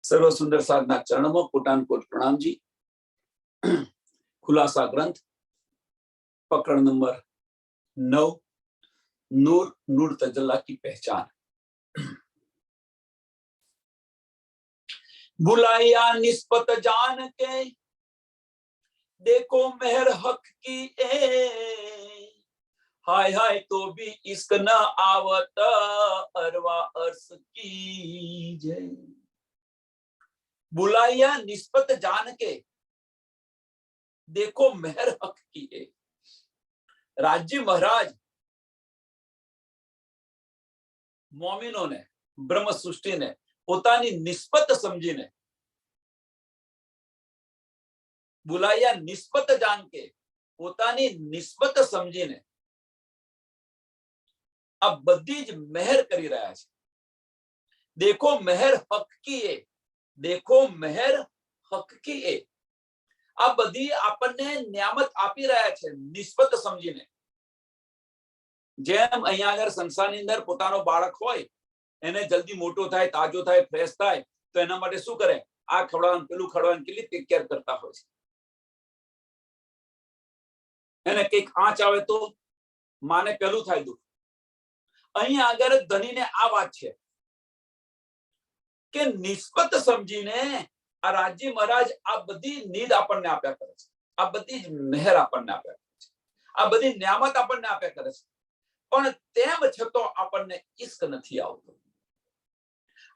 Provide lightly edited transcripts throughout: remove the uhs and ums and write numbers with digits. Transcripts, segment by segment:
सर्व सुंदर साधना चरण में कोटान कोट प्रणाम जी। खुलासा ग्रंथ प्रकरण नंबर 9 नूर नूर तजल्ला की पहचान। बुलाया निस्बत जान के देखो मेहर हक की हाय हाय तो भी इश्क न आवत अरवा अर्श की जय। बुलाया निस्बत जान के देखो मेहर हक की है। राज्य महाराज मोमिनों ने ब्रह्म सृष्टि ने પોતાની નિસ્બત સમજીને बुलाया निस्बत जान के પોતાની નિસ્બત સમજીને આ બધી જ મહેર કરી રહ્યા છે। देखो मेहर हक की है, देखो मेहर हक की है। આ બધી આપણને નિયામત આપી રહ્યા છે નિસ્બત સમજીને। જેમ અહીંયા આગળ સંસારની અંદર પોતાનો બાળક હોય એને જલ્દી મોટો થાય, તાજો થાય, ફ્રેશ થાય તો એના માટે શું કરે? આ ખવડાવવાનું પેલું ખવડાવવાનું કેટલી ટેક કેર કરતા હોય છે। એને કઈક આંચ આવે તો માને પેલું થાય દુઃખ। અહીં આગળ ધનીને આ વાત છે કે નિસ્બત સમજીને આ રાજ્ય મહારાજ આ બધી નીડ આપણને આપ્યા કરે છે, આ બધી જ મહેર આપણને આપ્યા કરે છે, આ બધી નિયામત આપણને આપ્યા કરે છે। પણ તેમ છતાં આપણને ઇશ્ક નથી આવતો।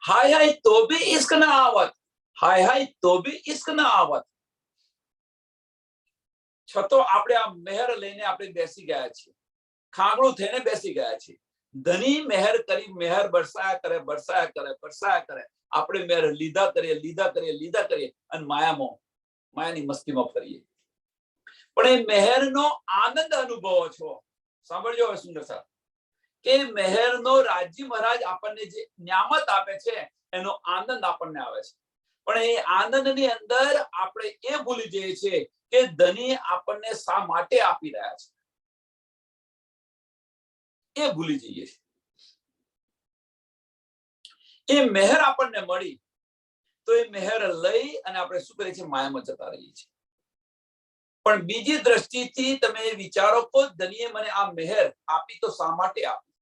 हाय हाय तो भी इश्क ना आवत, हाय हाय तो भी इश्क ना आवत। छतो આપણે આ મહેર લઈને આપણે બેસી ગયા છીએ, ખાંગણું થઈને બેસી ગયા છીએ। ધની મહેર કરી મહેર બરસાયા કરે, બરસાયા કરે, બરસાયા કરે। આપણે મહેર લીધા કરીએ, લીધા કરીએ, લીધા કરીએ અને માયાની મસ્તીમાં ફરીએ। પણ એ મહેરનો આનંદ અનુભવો છો। સાંભળજો હવે સુંદર સાહેબ કે મહેરનો રાજ્ય મહારાજ આપણને જે નિયામત આપે છે એનો આનંદ આપણને આવે છે। પણ એ આનંદની અંદર આપણે એ ભૂલી જઈએ છીએ કે ધની આપણને શા માટે આપી રહ્યા છે, એ ભૂલી જઈએ છીએ। એ મહેર આપણને મળી તો એ મહેર લઈ અને આપણે શું કરીએ છીએ? માયામાં જતા રહીએ છીએ। પણ બીજી દ્રષ્ટિથી તમે વિચારો કે ધનીએ મને આ મહેર આપી તો શા માટે આપી?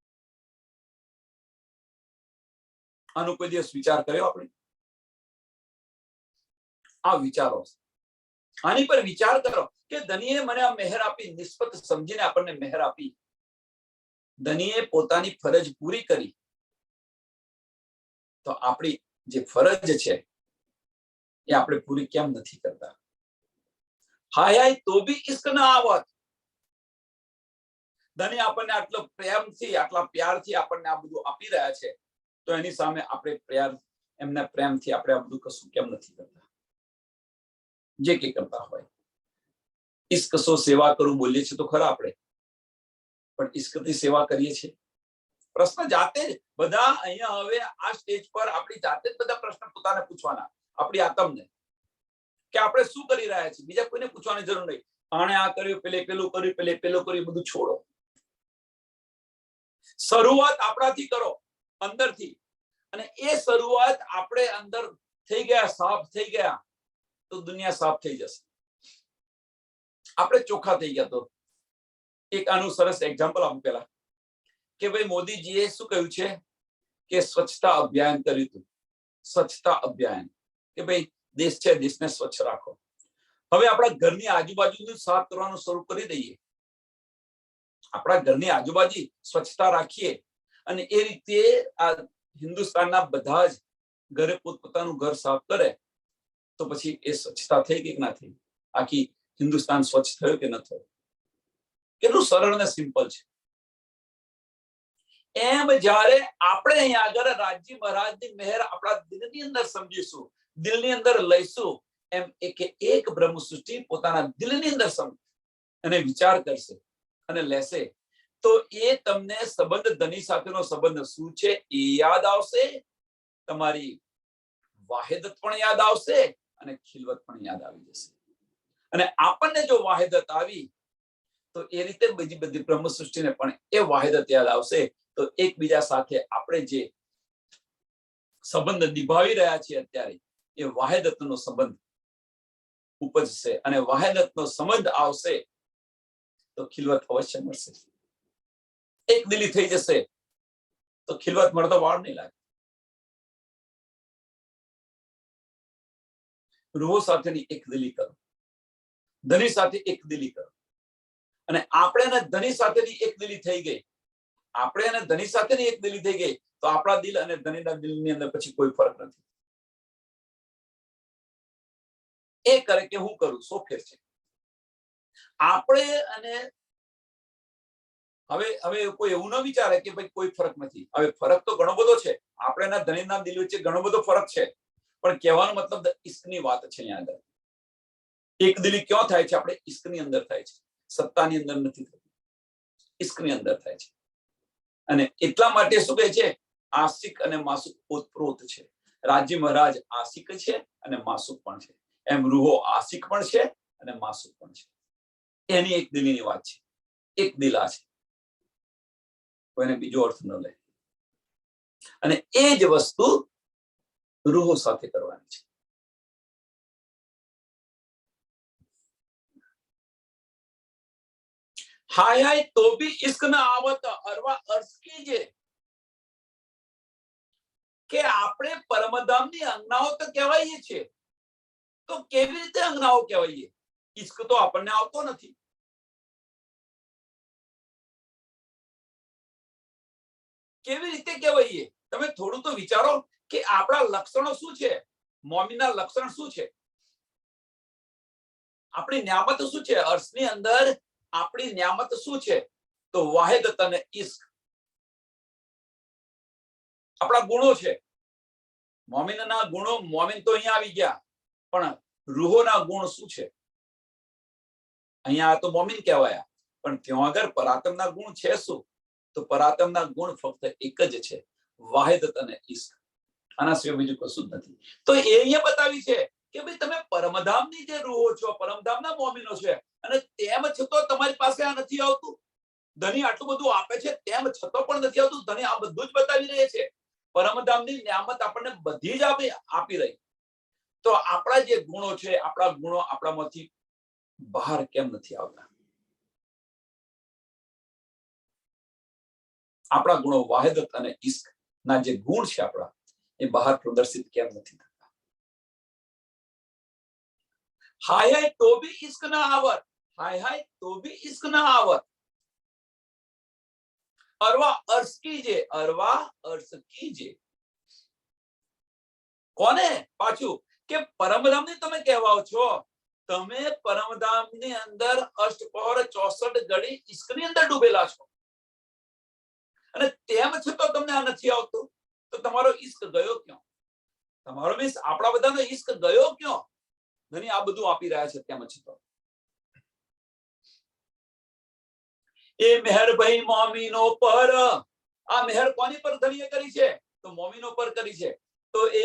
આનો કોઈ દિવસ વિચાર કર્યો આપણે? આ વિચારો, આની પર વિચાર કરો કે ધનીએ મને આ મહેર આપી, નિસ્બત સમજીને આપણને મહેર આપી। ધનીએ પોતાની ફરજ પૂરી કરી તો આપણી જે ફરજ છે એ આપણે પૂરી કેમ નથી કરતા? હાય હાય તો બી ઇશ્ક ન આવત। ધની આપણને આટલો પ્રેમથી, આટલા પ્યારથી આપણને આ બધું આપી રહ્યા છે તો એની સામે આપણે પ્યાર, એમના પ્રેમથી આપણે આ બધું કશું કેમ નથી કરતા? જે કે કરતા હોય ઇશ્ક સો સેવા કરું બોલીએ છીએ તો ખરા આપણે, પણ ઇશ્કથી સેવા કરીએ છીએ? પ્રશ્ન જાતે જ બધા અહીંયા હવે આ સ્ટેજ પર આપણી જાતે જ બધા પ્રશ્ન પોતાને પૂછવાના, આપણી આત્મને, કે આપણે શું કરી રહ્યા છીએ। બીજા કોઈને પૂછવાની જરૂર નહીં। આણે આ કર્યું, પેલે પેલું કર્યું, પેલે પેલું કર્યું, બધું છોડો। શરૂઆત આપણાથી કરો, અંદરથી। અને એ શરૂઆત આપણે અંદર થઈ ગયા, સાફ થઈ ગયા તો દુનિયા સાફ થઈ જશે। આપણે ચોખ્ખા થઈ ગયા તો એક આનું સરસ એક્ઝામ્પલ આપું પહેલા કે ભાઈ મોદીજીએ શું કહ્યું છે કે સ્વચ્છતા અભિયાન કર્યું હતું। સ્વચ્છતા અભિયાન કે ભાઈ દેશ છે, દેશને સ્વચ્છ રાખો। હવે આપણા ઘરની આજુબાજુનું સાફ કરવાનું શરૂ કરી દઈએ, આપણા ઘરની આજુબાજુ સ્વચ્છતા રાખીએ અને એ રીતે આ હિન્દુસ્તાનના બધા જ ઘરે પોતપોતાનું ઘર સાફ કરે તો પછી એ સ્વચ્છતા થઈ કે ના થઈ? આખી હિન્દુસ્તાન સ્વચ્છ થયો કે ન થયો? કેટલું સરળ ને સિમ્પલ છે। એમ જ્યારે આપણે અહીંયા આગળ રાજ્ય મહારાજની મહેર આપણા દિલની અંદર સમજીશું, દિલની અંદર લઈશું, એમ એક બ્રહ્મ સૃષ્ટિ પોતાના દિલની અંદર અને વિચાર કરશે અને લેશે તો એ તમને સંબંધ, ધની સાથેનો સંબંધ શું છે એ યાદ આવશે, તમારી વાહિદત પણ યાદ આવશે અને ખિલવત પણ યાદ આવી જશે। અને આપણને જો વાહિદત આવી તો એ રીતે બીજી બધી બ્રહ્મ સૃષ્ટિને પણ એ વાહિદત યાદ આવશે। તો એકબીજા સાથે આપણે જે સંબંધ નિભાવી રહ્યા છીએ અત્યારે એ વાહિદતનો સંબંધ ઉપજશે અને વાહિદતનો સંબંધ આવશે તો ખિલવત અવશ્ય મળશે. એક દિલી થઈ જશે તો ખિલવત મળતો વાર નહીં લાગે. રૂહો સાથેની એક દિલી કરો, ધની સાથે એક દિલી કરો. અને આપણે ધની સાથેની એક દિલી થઈ ગઈ, આપણે અને ધની સાથેની એક દિલી થઈ ગઈ તો આપણા દિલ અને ધનીના દિલની અંદર પછી કોઈ ફરક નથી. એ કરે કે હું કરું, સો ફેર છે. આપણે અને હવે કોઈ એવું ન વિચારે કે ભાઈ કોઈ ફરક નથી. હવે ફરક તો ઘણો બધો છે. આપણે ધનીના દિલ વચ્ચે ઘણો બધો ફરક છે, પણ કહેવાનો મતલબ ઈશ્કની વાત છે. અહીંયા આગળ એક દિલી ક્યાં થાય છે? આપણે ઈશ્કની અંદર થાય છે, સત્તાની અંદર નથી થતી, ઈશ્કની અંદર થાય છે. અને એટલા માટે શું કહે છે? આશિક અને માસુક ઓતપ્રોત છે. રાજ્ય મહારાજ આશિક છે અને માસુક પણ છે. એમ રૂહો આશિક પણ છે અને માસુક પણ છે. એની એક દિલીની વાત છે. એક દિલા છે, કોઈને બીજો અર્થ ન લે. અને એ જ વસ્તુ રૂહો સાથે કરવાની છે. હાય હાય તો બી ઇશ્ક ના આવત અરવા અર્થ કીજે કે આપણે પરમધામની અંગનાઓ તો કહેવાઈએ છીએ, તો કેવી રીતે અંગનાઓ કહેવાઈએ? ઇશ્ક તો આપણને આવતો નથી. કેવી રીતે કહેવાઈએ? તમે થોડું તો વિચારો કે આપણા લક્ષણો શું છે, મોમીના લક્ષણ શું છે, આપણી ન્યામત શું છે, અર્શની અંદર આપણી ન્યામત શું છે? તો વાહિદત અને ઇશ્ક આપણા ગુણો છે. મોમીનના ગુણો, મોમીન તો અહીંયા આવી ગયા, પણ રૂહોના ગુણ શું છે? અહીંયા તો મોમીન કહેવાયા, પણ ત્યાં આગળ પરાતમના ગુણ છે શું? તો પરાતમના ગુણ ફક્ત એક જ છે, વાહિદત અને ઇશ્ક. આના સિવાય બીજું કશું જ નથી. તો એ અહીંયા બતાવી છે કે ભાઈ તમે પરમધામની જે રૂહો છો, પરમધામના મોમીનો છે, અને તેમ છતાં તમારી પાસે આ નથી આવતું. ધની આટલું બધું આપે છે, તેમ છતાં પણ નથી આવતું. ધની આ બધું જ બતાવી રહે છે. પરમધામની નિયામત આપણને બધી જ આપી રહી. તો આપણા જે ગુણો છે, આપણા ગુણો આપણામાંથી બહાર કેમ નથી આવતા? આપણા ગુણો વાહિદત અને ઇશ્ક ના જે ગુણ છે આપણા, એ બહાર પ્રદર્શિત કેમ નથી થતા? હાય હાય તો બી ઇશ્ક ના આવત, હાય હાય તો બી ઇશ્ક ના આવત. અરવા અર્શ કીજે, અરવા અર્શ કીજે. કોને? પાછું કે પરમધામની તમે કહેવાઓ છો, તમે પરમધામની અંદર અષ્ટપહર 64 ઘડી ઇશ્કની અંદર ડૂબેલા છો, અને તેમ છતાં તમને આ નથી આવતું. તો તમારો ઇશ્ક ગયો ક્યાં? તમારો મીન્સ આપણા બધાનો ઇશ્ક ગયો ક્યાં? ધણી આ બધું આપી રહ્યા છે, તેમ છતાં એ મહેર ભાઈ મોમીનો પર. આ મહેર કોની પર ધણીએ કરી છે? તો મોમીનો પર કરી છે. તો એ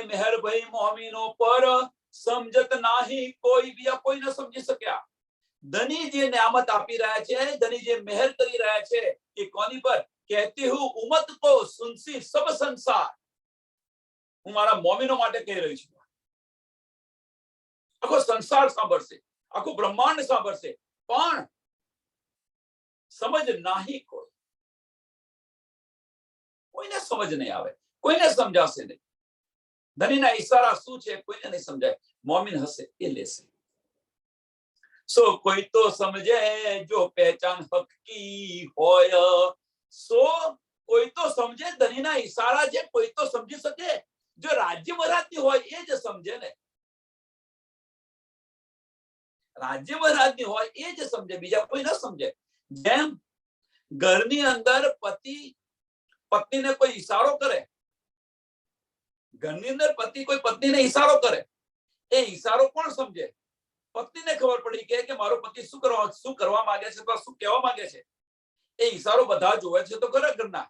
મહેર ભાઈ મોમીનો પર સમજત નાહી કોઈ બી, કોઈ ન સમજી શક્યા. ધની જે નિયામત આપી રહ્યા છે, ધની જે મહેર કરી રહ્યા છે, એ કોની પર? કહેતી હું ઉમત કો સુનસી સબ સંસાર. હું મારા મોમીનો માટે કહી રહી છું. આખો સંસાર સાંભળશે, આખું બ્રહ્માંડ સાંભળશે, પણ સમજ નાહી કોઈ. કોઈને સમજ નહીં આવે, કોઈને સમજાશે નહીં. ધનીના ઈશારા શું છે કોઈને નહીં સમજાય. મોમીન હશે એ લેશે. સો કોઈ તો સમજે જો પહેચાન હક કી હોય. સો કોઈ તો સમજે, ધનીના ઈશારા જે કોઈ તો સમજી શકે. જો રાજ્ય મહારાજની હોય એ જ સમજે ને, રાજ્ય મહારાજની હોય એ જ સમજે, બીજા કોઈ ન સમજે. જેમ ઘરની અંદર પતિ પત્નીને કોઈ ઈશારો કરે, ઘરની અંદર પતિ કોઈ પત્નીને ઈશારો કરે, એ ઈશારો કોણ સમજે? પત્નીને ખબર પડી કે મારો પતિ શું કરવા માંગે છે, શું કહેવા માંગે છે. એ ઈશારો બધા જોવે છે તો કરે ઘરના,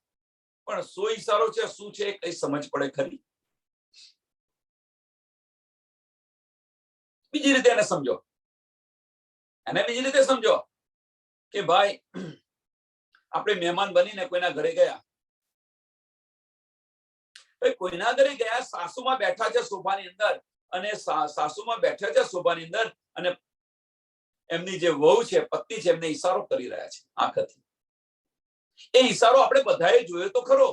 પણ શું ઈશારો છે, શું છે, કઈ સમજ પડે ખરી? બીજી રીતે એને સમજો, બીજી રીતે સમજો કે ભાઈ આપણે મહેમાન બનીને કોઈના ઘરે ગયા, કોઈના ઘરે ગયા, સાસુમાં બેઠા છે સોફાની અંદર, અને સાસુમાં બેઠા છે સોફાની અંદર, અને એમની જે વહુ છે, પત્ની છે, એમને ઈશારો કરી રહ્યા છે આંખથી. એ ઈશારો આપણે બધાએ જોયો તો ખરો,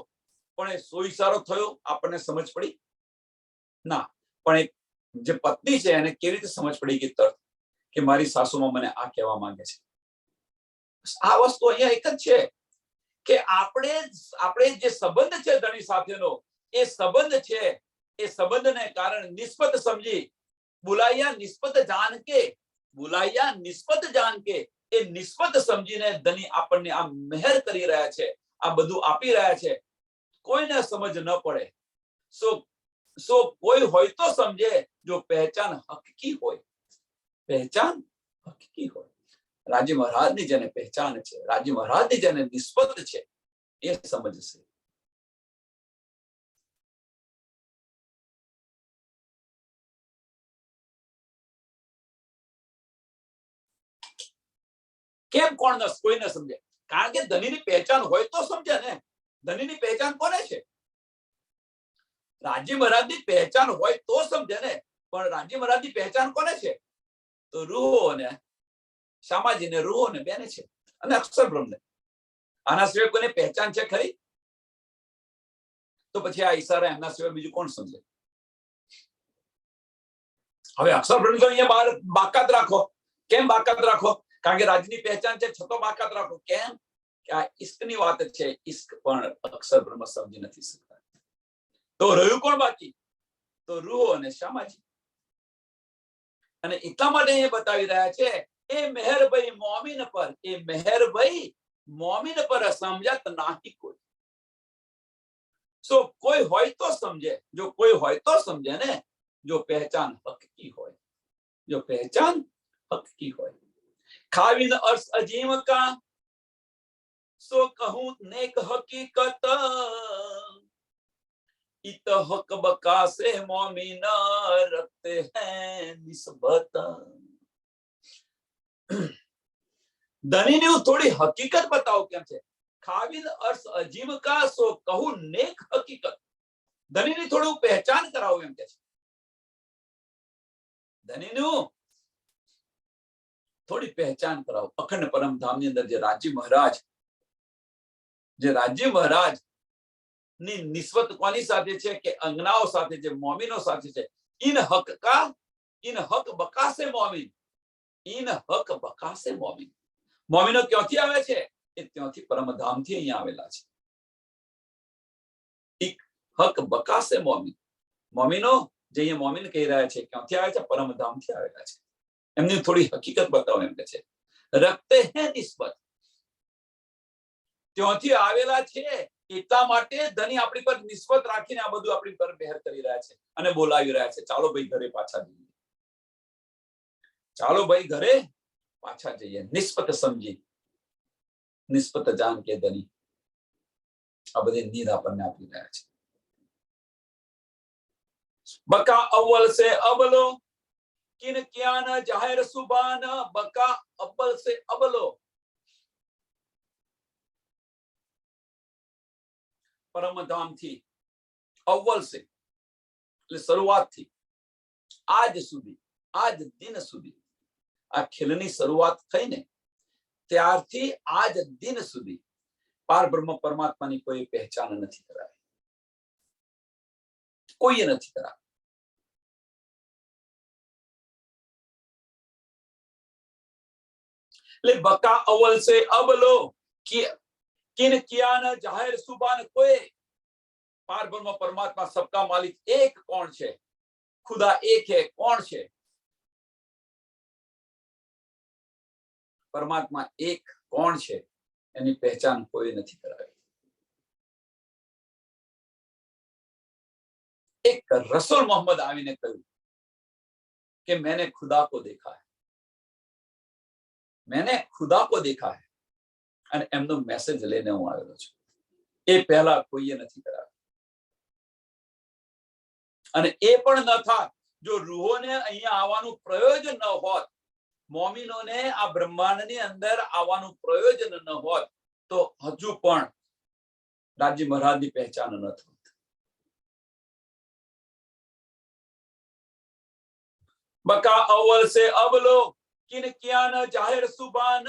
પણ એ શું ઈશારો થયો આપણને સમજ પડી ના. પણ જે પત્ની છે એને કેવી રીતે સમજ પડી કે તરત કે મારી સાસુમાં મને આ કહેવા માંગે છે. આ વસ્તુ અહીંયા એક જ છે કે આપણે જે સંબંધ છે ધણી સાથેનો, એ સંબંધ છે, એ સંબંધને કારણે નિસ્બત સમજી બુલાયા નિસ્બત જાન કે, બુલાયા નિસ્બત જાન કે, એ નિસ્બત સમજીને ધણી આપણને આ મહેર કરી રહ્યા છે, આ બધું આપી રહ્યા છે. કોઈને સમજ ન પડે, સો કોઈ હોય તો સમજે, જો પહેચાન હકીકી હોય, પહેચાન હકીકી હોય. રાજી મહારાજની જેને પહેચાન છે, રાજી મહારાજની જેને નિસ્બત છે, એ સમજશે. કેમ કોઈ ન સમજે? કારણ કે ધનીની પહેચાન હોય તો સમજે ને. ધનીની પહેચાન કોને છે? રાજી મહારાજની પહેચાન હોય તો સમજે ને. પણ રાજી મહારાજની પહેચાન કોને છે? તો રૂહો ને શામાજી ને રૂહો ને બેને છે, અને અક્ષર બ્રહ્મને. આના સિવાય કોઈને પહેચાન છે ખરી? તો પછી આ ઈશારા એમના સિવાય બીજું કોણ સમજે? હવે અક્ષર બ્રહ્મ તો અહીંયા બહાર બાકાત રાખો. કેમ બાકાત રાખો? કારણ કે રાજની પહેચાન છે, છતાં બાકાત રાખો. કેમ? કે આ ઈશ્કની વાત છે. ઈશ્ક પણ અક્ષર બ્રહ્મ સમજી નથી શકતા. તો રહ્યું કોણ બાકી? તો રૂહો અને શામાજી. અને એટલા માટે એ બતાવી રહ્યા છે, એ મહેરભાઈ મોમીન પર, એ મહેરભાઈ મોમીન પર સમજત નાહી કોઈ. સો કોઈ હોય તો સમજે, જો કોઈ હોય તો સમજે ને, જો પહેચાન હકીકી હોય, જો પહેચાન હકીકી હોય. ખાવીન અર્શ અજીમ કા સો કહું નેક હકીકત, इत हक बका से मोमिन रखते हैं निस्बत. ધનીની થોડી હકીકત બતાવો કેમ છે. ખાવીન અર્શ અજીમ કા સો કહું નેક હકીકત. ધનીની થોડું પહેચાન કરાવો એમ કે છે. ધનીનું થોડી પહેચાન કરાવો. અખંડ પરમધામની અંદર જે રાજી મહારાજ ની નિસ્બત કોની સાથે છે? કે અંગનાઓ સાથે છે, મોમીનો સાથે છે. ઇન હક બકા સે મોમીન, ઇન હક બકા સે મોમીન. મોમીનો ક્યાંથી આવે છે? એ ત્યાંથી પરમધામથી અહીંયા આવેલા છે. ઇક હક બકા સે મોમીન. મોમીનો જે અહીંયા મોમીન કહી રહ્યા છે, ક્યાંથી આવે છે? પરમધામથી આવેલા છે. એમની થોડી હકીકત બતાવો એમ કે છે. રખતે હે નિસ્બત, ત્યાંથી આવેલા છે. એટલા માટે ધની આપણી પર નિસ્બત રાખીને આ બધું આપણી પર મહેર કરી રહ્યા છે અને બોલાવી રહ્યા છે. ચાલો ભાઈ ઘરે પાછા જઈએ, ચાલો ભાઈ ઘરે પાછા જઈએ. નિસ્બત સમજી, નિસ્બત જાન કે ધની આ બધી નીંદ આપણને આપી રહ્યા છે. બકા અવ્વલ સે અબલો, કિન ક્યાન જાહેર સુબાન. બકા અવ્વલ સે અબલો, પરમધામથી અવ્વલ સે એટલે શરૂઆતથી આજ સુધી, આજ દિન સુધી, આ ખેલની શરૂઆત થઈ ને ત્યારથી આજ દિન સુધી પાર બ્રહ્મ પરમાત્માની કોઈ પહેચાન નથી કરાવી, કોઈએ નથી કરાવી. એટલે બકા અવ્વલ સે અબલો, किन किया न जाहिर सुबान कोई. पार ब्रह्म परमात्मा सबका मालिक एक कौन है? खुदा एक है. कौन है? परमात्मा एक कौन है? એની પહેચાન કોઈ નથી કરાવી. એક રસૂલ મોહમ્મદ આવીને કહ્યું કે मैंने खुदा को देखा है, मैंने खुदा को देखा है. અને એમનો મેસેજ લઈને હું આવેલો છું. એ પહેલા કોઈએ નથી કરાવ્યું. અને એ પણ ન થાત જો રૂહોને અહીંયા આવવાનું પ્રયોજન ન હોત, મોમીનોને આ બ્રહ્માંડની અંદર આવવાનું પ્રયોજન ન હોત, તો હજુ પણ રાજી મહારાજની પહેચાન ન થાત. बका अव्वल से अवलो किन किया न जाहिर सुबान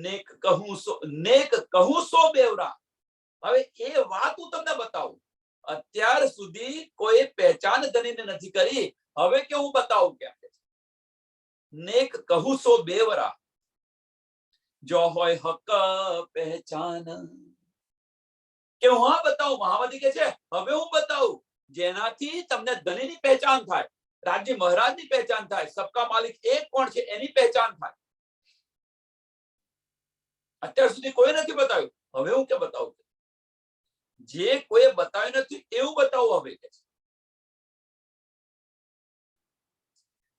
नेक कहूं सो बेवरा। હવે એ વાત હું તમને બતાવું, અત્યાર સુધી કોઈ પહેચાન ધનીને નથી કરી, હવે કે હું બતાવું કે નેક કહું સો બેવરા જો હોય હક પહેચાન, કે હું આ બતાવું, મહામતી કે છે હવે હું બતાવું જેનાથી તમને ધનીની પહેચાન થાય, રાજ્ય મહારાજની પહેચાન થાય, સબકા માલિક એક કોણ છે એની પહેચાન થાય. અત્યાર સુધી કોઈ નથી બતાવ્યું, હવે હું કે બતાવું, જે કોઈ બતાવ્યું નથી એવું બતાવું હવે કે.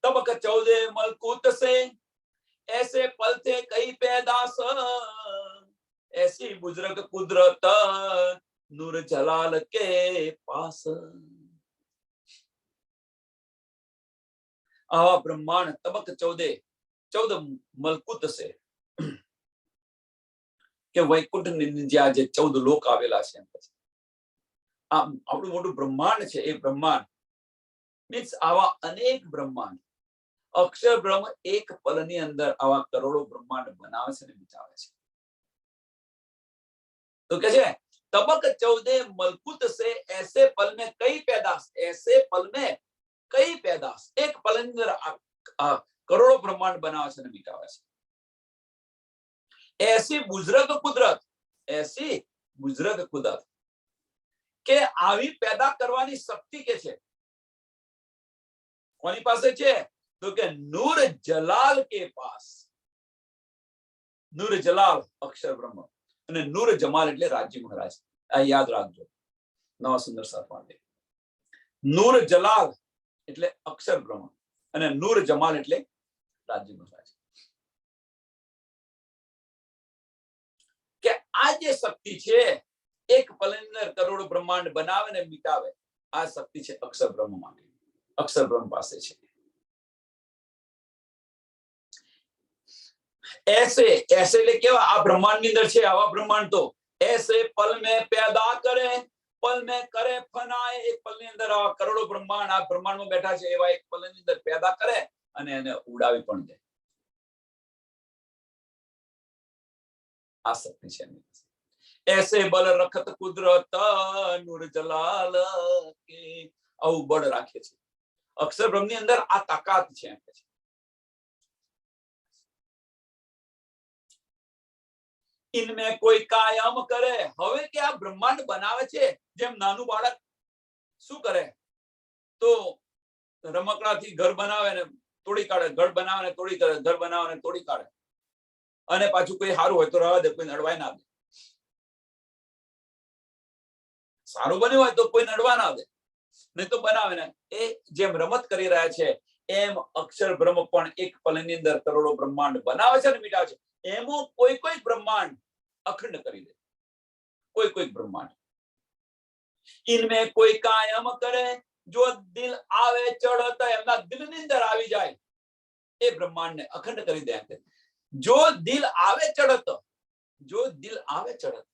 तबक 14 मलकूत से ऐसे पल थे कई पैदास ऐसी बुजुर्ग कुदरत नूर जलाल के पास. आवा ब्रह्मांड तबक 14 मलकूत से કે વૈકુંઠ ની જ્યાં જે 14 લોક આવેલા છે, આ આપણું મોટું બ્રહ્માંડ છે. એ બ્રહ્માંડ મીન્સ આવા અનેક બ્રહ્માંડ, અક્ષર બ્રહ્મ એક પલની અંદર આવા કરોડો બ્રહ્માંડ બનાવે છે અને મિટાવે છે. તો કે છે तबक 14 मलकुत से ऐसे पल में कई पैदास, ऐसे पल में कई पैदास, एक पल अंदर करोड़ों ब्रह्मांड बनावे છે અને મિટાવે છે. ऐसी बुजुर्ग कुदरत, ऐसी बुजुर्ग कुदरत કે આવી પેદા કરવાની શક્તિ કે છે કોની પાસે છે? તો કે નૂર જલાલ કે પાસ. નૂર જલાલ અક્ષર બ્રહ્મ અને નૂર જમાલ એટલે રાજ્ય મહારાજ. આ યાદ રાખજો, નવા સુંદર સાથ માટે. નૂર જલાલ એટલે અક્ષર બ્રહ્મ અને નૂર જમાલ એટલે રાજ્ય મહારાજ. કે આ જે શક્તિ છે એક પલની અંદર કરોડો બ્રહ્માંડ બનાવે ને મિટાવે, આ શક્તિ છે અક્ષર બ્રહ્મ માટે, અક્ષર બ્રહ્મ પાસે છે. ऐसे ऐसे એટલે કેવા? આ બ્રહ્માંડ ની અંદર છે આવા બ્રહ્માંડ તો ऐसे पल में पैदा करे, पल में करे फनाए. એક પલ ની અંદર આવા કરોડો બ્રહ્માંડ આ બ્રહ્માંડમાં બેઠા છે, એવા એક પલ ની અંદર પેદા કરે અને એને ઉડાવી પણ દે. આ શક્તિ છે. ऐसे बल रखत कुदरत नूर जलाल के, આવું બળ રાખે છે અક્ષર બ્રહ્મ ની અંદર. આ તાકાત છે. इनमें कोई कायम करे. હવે કે આ બ્રહ્માંડ બનાવે છે, જેમ નાનું બાળક શું કરે? તો રમકડાથી ઘર બનાવે ને તોડી કાઢે, ઘર બનાવે ને તોડી કાઢે, ઘર બનાવે ને તોડી કાઢે, અને પાછું કોઈ સારું હોય તો રહેવા દે, કોઈ નડવાય ના દે. સારું બન્યું હોય તો કોઈ નડવા ના દે, નહીં તો બનાવે ને. એ જેમ રમત કરી રહ્યા છે એમ અક્ષર બ્રહ્મ પણ એક પલની અંદર કરોડો બ્રહ્માંડ બનાવે છે અને મિટાવે છે. એમાં કોઈ કોઈ બ્રહ્માંડ અખંડ કરી દે, કોઈ કોઈ બ્રહ્માંડ. इनमें कोई कायम करे जो दिल આવે ચડત, એમના દિલની અંદર આવી જાય એ બ્રહ્માંડને અખંડ કરી દે. જો દિલ આવે ચડત, જો દિલ આવે ચડત.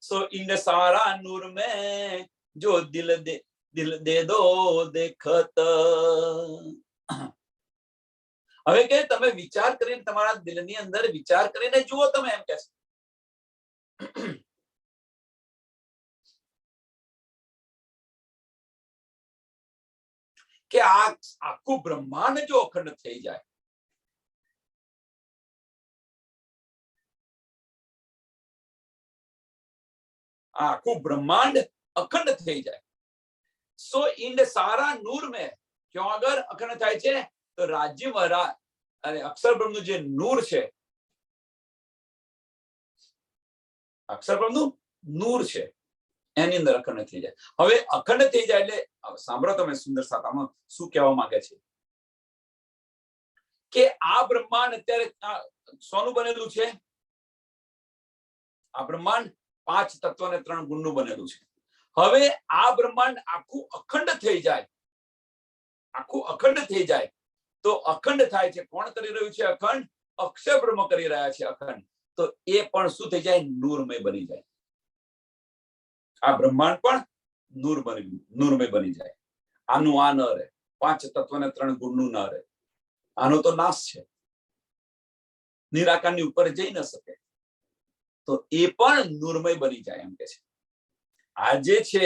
सो इन सारा नूर में जो दिल दे दो देखत. હવે કે તમે વિચાર કરીને તમારા દિલની અંદર વિચાર કરીને જુઓ તમે, એમ કે કે આ આખું બ્રહ્માંડ જો અખંડ થઈ જાય, આખું બ્રહ્માંડ અખંડ થઈ જાય. सो इन सारा नूर में क्यों अगर अखंड થાય છે તો રાજ્ય મહારાજ અને અક્ષર બ્રહ્મનું જે નૂર છે, અક્ષર બ્રહ્મનું નૂર છે, એની અંદર અખંડ થઈ જાય. હવે અખંડ થઈ જાય એટલે સાંભળો તમે સુંદર સાતામાં શું કહેવા માંગે છે કે આ બ્રહ્માંડ અત્યારે સોનું બનેલું છે. આ બ્રહ્માંડ 5 તત્વ અને 3 ગુણનું બનેલું છે. હવે આ બ્રહ્માંડ આખું અખંડ થઈ જાય, આખું અખંડ થઈ જાય તો અખંડ થાય છે. કોણ કરી રહ્યું છે અખંડ? અક્ષર બ્રહ્મ કરી રહ્યા છે અખંડ. તો એ પણ શું થઈ જાય? નૂરમય બની જાય. આ બ્રહ્માંડ પણ નૂરમય બની જાય. આનું આ ન રહે. પાંચ તત્વ ને ત્રણ ગુણનું ના રહે. આનો તો નાશ છે, નિરાકારની ઉપર જઈ ન શકે, તો એ પણ નૂરમય બની જાય એમ કે છે. આ જે છે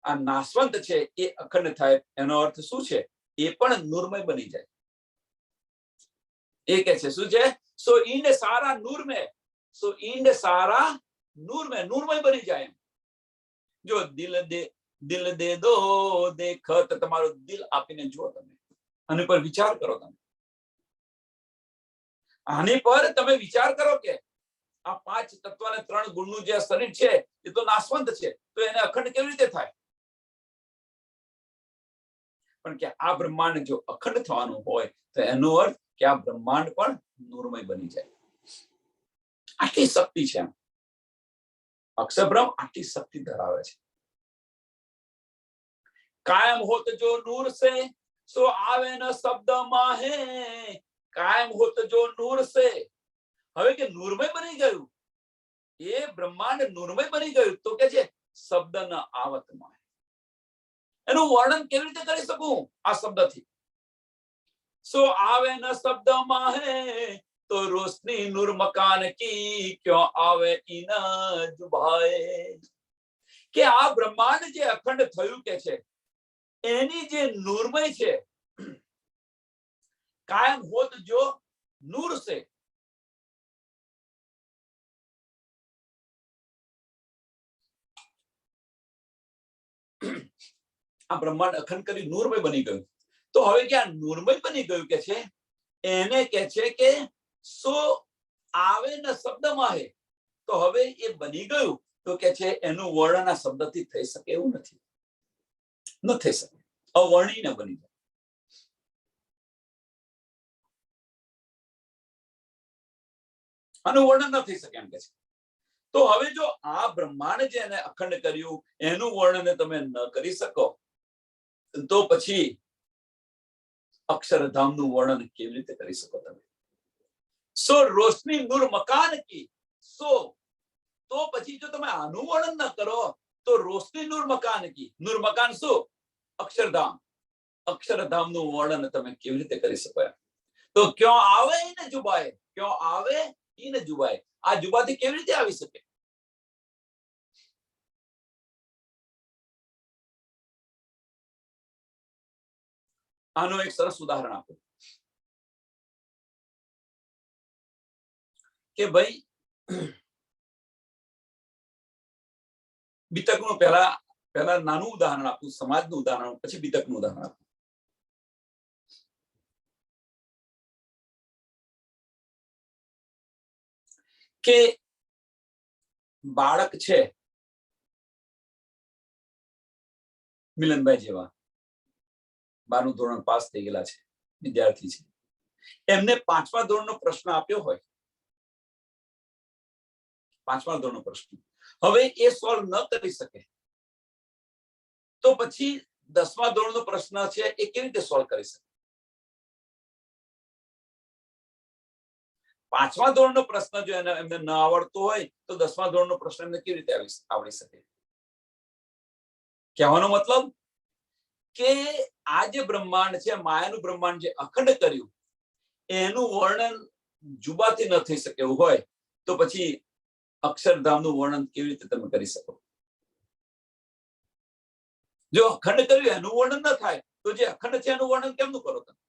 આ નાશવંત છે એ અખંડ થાય, એનો અર્થ શું છે? એ પણ નૂરમય બની જાય. એ કે છે શું છે? સો ઈંડ સારા નૂર में, સો ઈંડ સારા નૂર में, નૂરમય બની જાય એમ. જો દિલ દે દો દેખત, તમારું દિલ આપીને જુઓ તમે, આની પર વિચાર કરો તમે, આની પર તમે વિચાર કરો કે આ પાંચ તત્વ અને ત્રણ ગુણનું જે શરીર છે એ તો નાશવંત છે, તો એને અખંડ કેવી રીતે થાય? પણ કે આ બ્રહ્માંડ જો અખંડ થવાનું હોય તો એનો અર્થ કે આ બ્રહ્માંડ પણ નૂરમય બની જાય. આટલી શક્તિ છે. અક્ષરબ્રહ્મ આટલી શક્તિ ધરાવે છે. કાયમ હોત જો નૂર સે સો આવે ન શબ્દ માહે, કાયમ હોત જો નૂર સે. હવે કે નૂરમય બની ગયું, એ બ્રહ્માંડ નૂરમય બની ગયું, તો કે છે શબ્દ ન આવત માં. એનું વર્ણન કેવી રીતે કરી શકું આ શબ્દથી? સો આવે ન શબ્દ માહે તો રોશની નૂર મકાન કી ક્यों આવે ઈન જુભાએ. કે આ બ્રહ્માંડ જે અખંડ થયું કે છે એની જે નૂરમય છે, કાયમ હોત જો નૂર સે, આ બ્રહ્માંડ અખંડ કરી નૂરમય બની ગયું. તો હવે કે આ નૂરમય બની ગયું કે છે એને કે છે કે સો આવે ન શબ્દમાં હે. તો હવે એ બની ગયું તો કે છે એનું વર્ણન આ શબ્દથી થઈ શકે એવું નથી, ન થઈ શકે, અવર્ણીય ન બની જાય. આનું વર્ણન ન થઈ શકે એમ કે છે. તો હવે જો આ બ્રહ્માંડ જે એને અખંડ કર્યું એનું વર્ણન તમે ન કરી શકો તો પછી અક્ષરધામનું વર્ણન કેવી રીતે કરી શકો તમે? સો રોશની નૂર મકાન કી, સો તો પછી જો તમે આનું વર્ણન ન કરો તો રોશની નૂર મકાન કી, નૂર મકાન શું? અક્ષરધામ. અક્ષરધામનું વર્ણન તમે કેવી રીતે કરી શકો? તો ક્યાં આવે ઈને જુબાએ, ક્યાં આવે ઈને જુબાએ. આ જુબાથી કેવી રીતે આવી શકે? આનું એક સરસ ઉદાહરણ આપો કે ભાઈ બીતકનું પહેલા નાનું ઉદાહરણ આપું, સમાજનું ઉદાહરણ, પછી બીતકનું ઉદાહરણ આપું. કે બાળક છે મિલનભાઈ જેવા 12મું ધોરણ પાસ થઈ ગયેલા છે, વિદ્યાર્થી છે, એમને 5મા ધોરણનો પ્રશ્ન આપ્યો હોય, 5મા ધોરણનો પ્રશ્ન, હવે એ સોલ્વ ન કરી શકે તો પછી 10મા ધોરણનો પ્રશ્ન છે એ કેવી રીતે સોલ્વ કરી શકે? 5મા ધોરણનો પ્રશ્ન જો એમને ન આવડતો હોય તો 10મા ધોરણનો પ્રશ્ન એમને કેવી રીતે આવડી શકે? કહેવાનો મતલબ કે આ જે બ્રહ્માંડ છે, માયાનું બ્રહ્માંડ જે અખંડ કર્યું એનું વર્ણન જુબાથી ન થઈ શકે એવું હોય તો પછી અક્ષરધામનું વર્ણન કેવી રીતે તમે કરી શકો? જો અખંડ કર્યું એનું વર્ણન ન થાય તો જે અખંડ છે એનું વર્ણન કેમનું કરો તમે?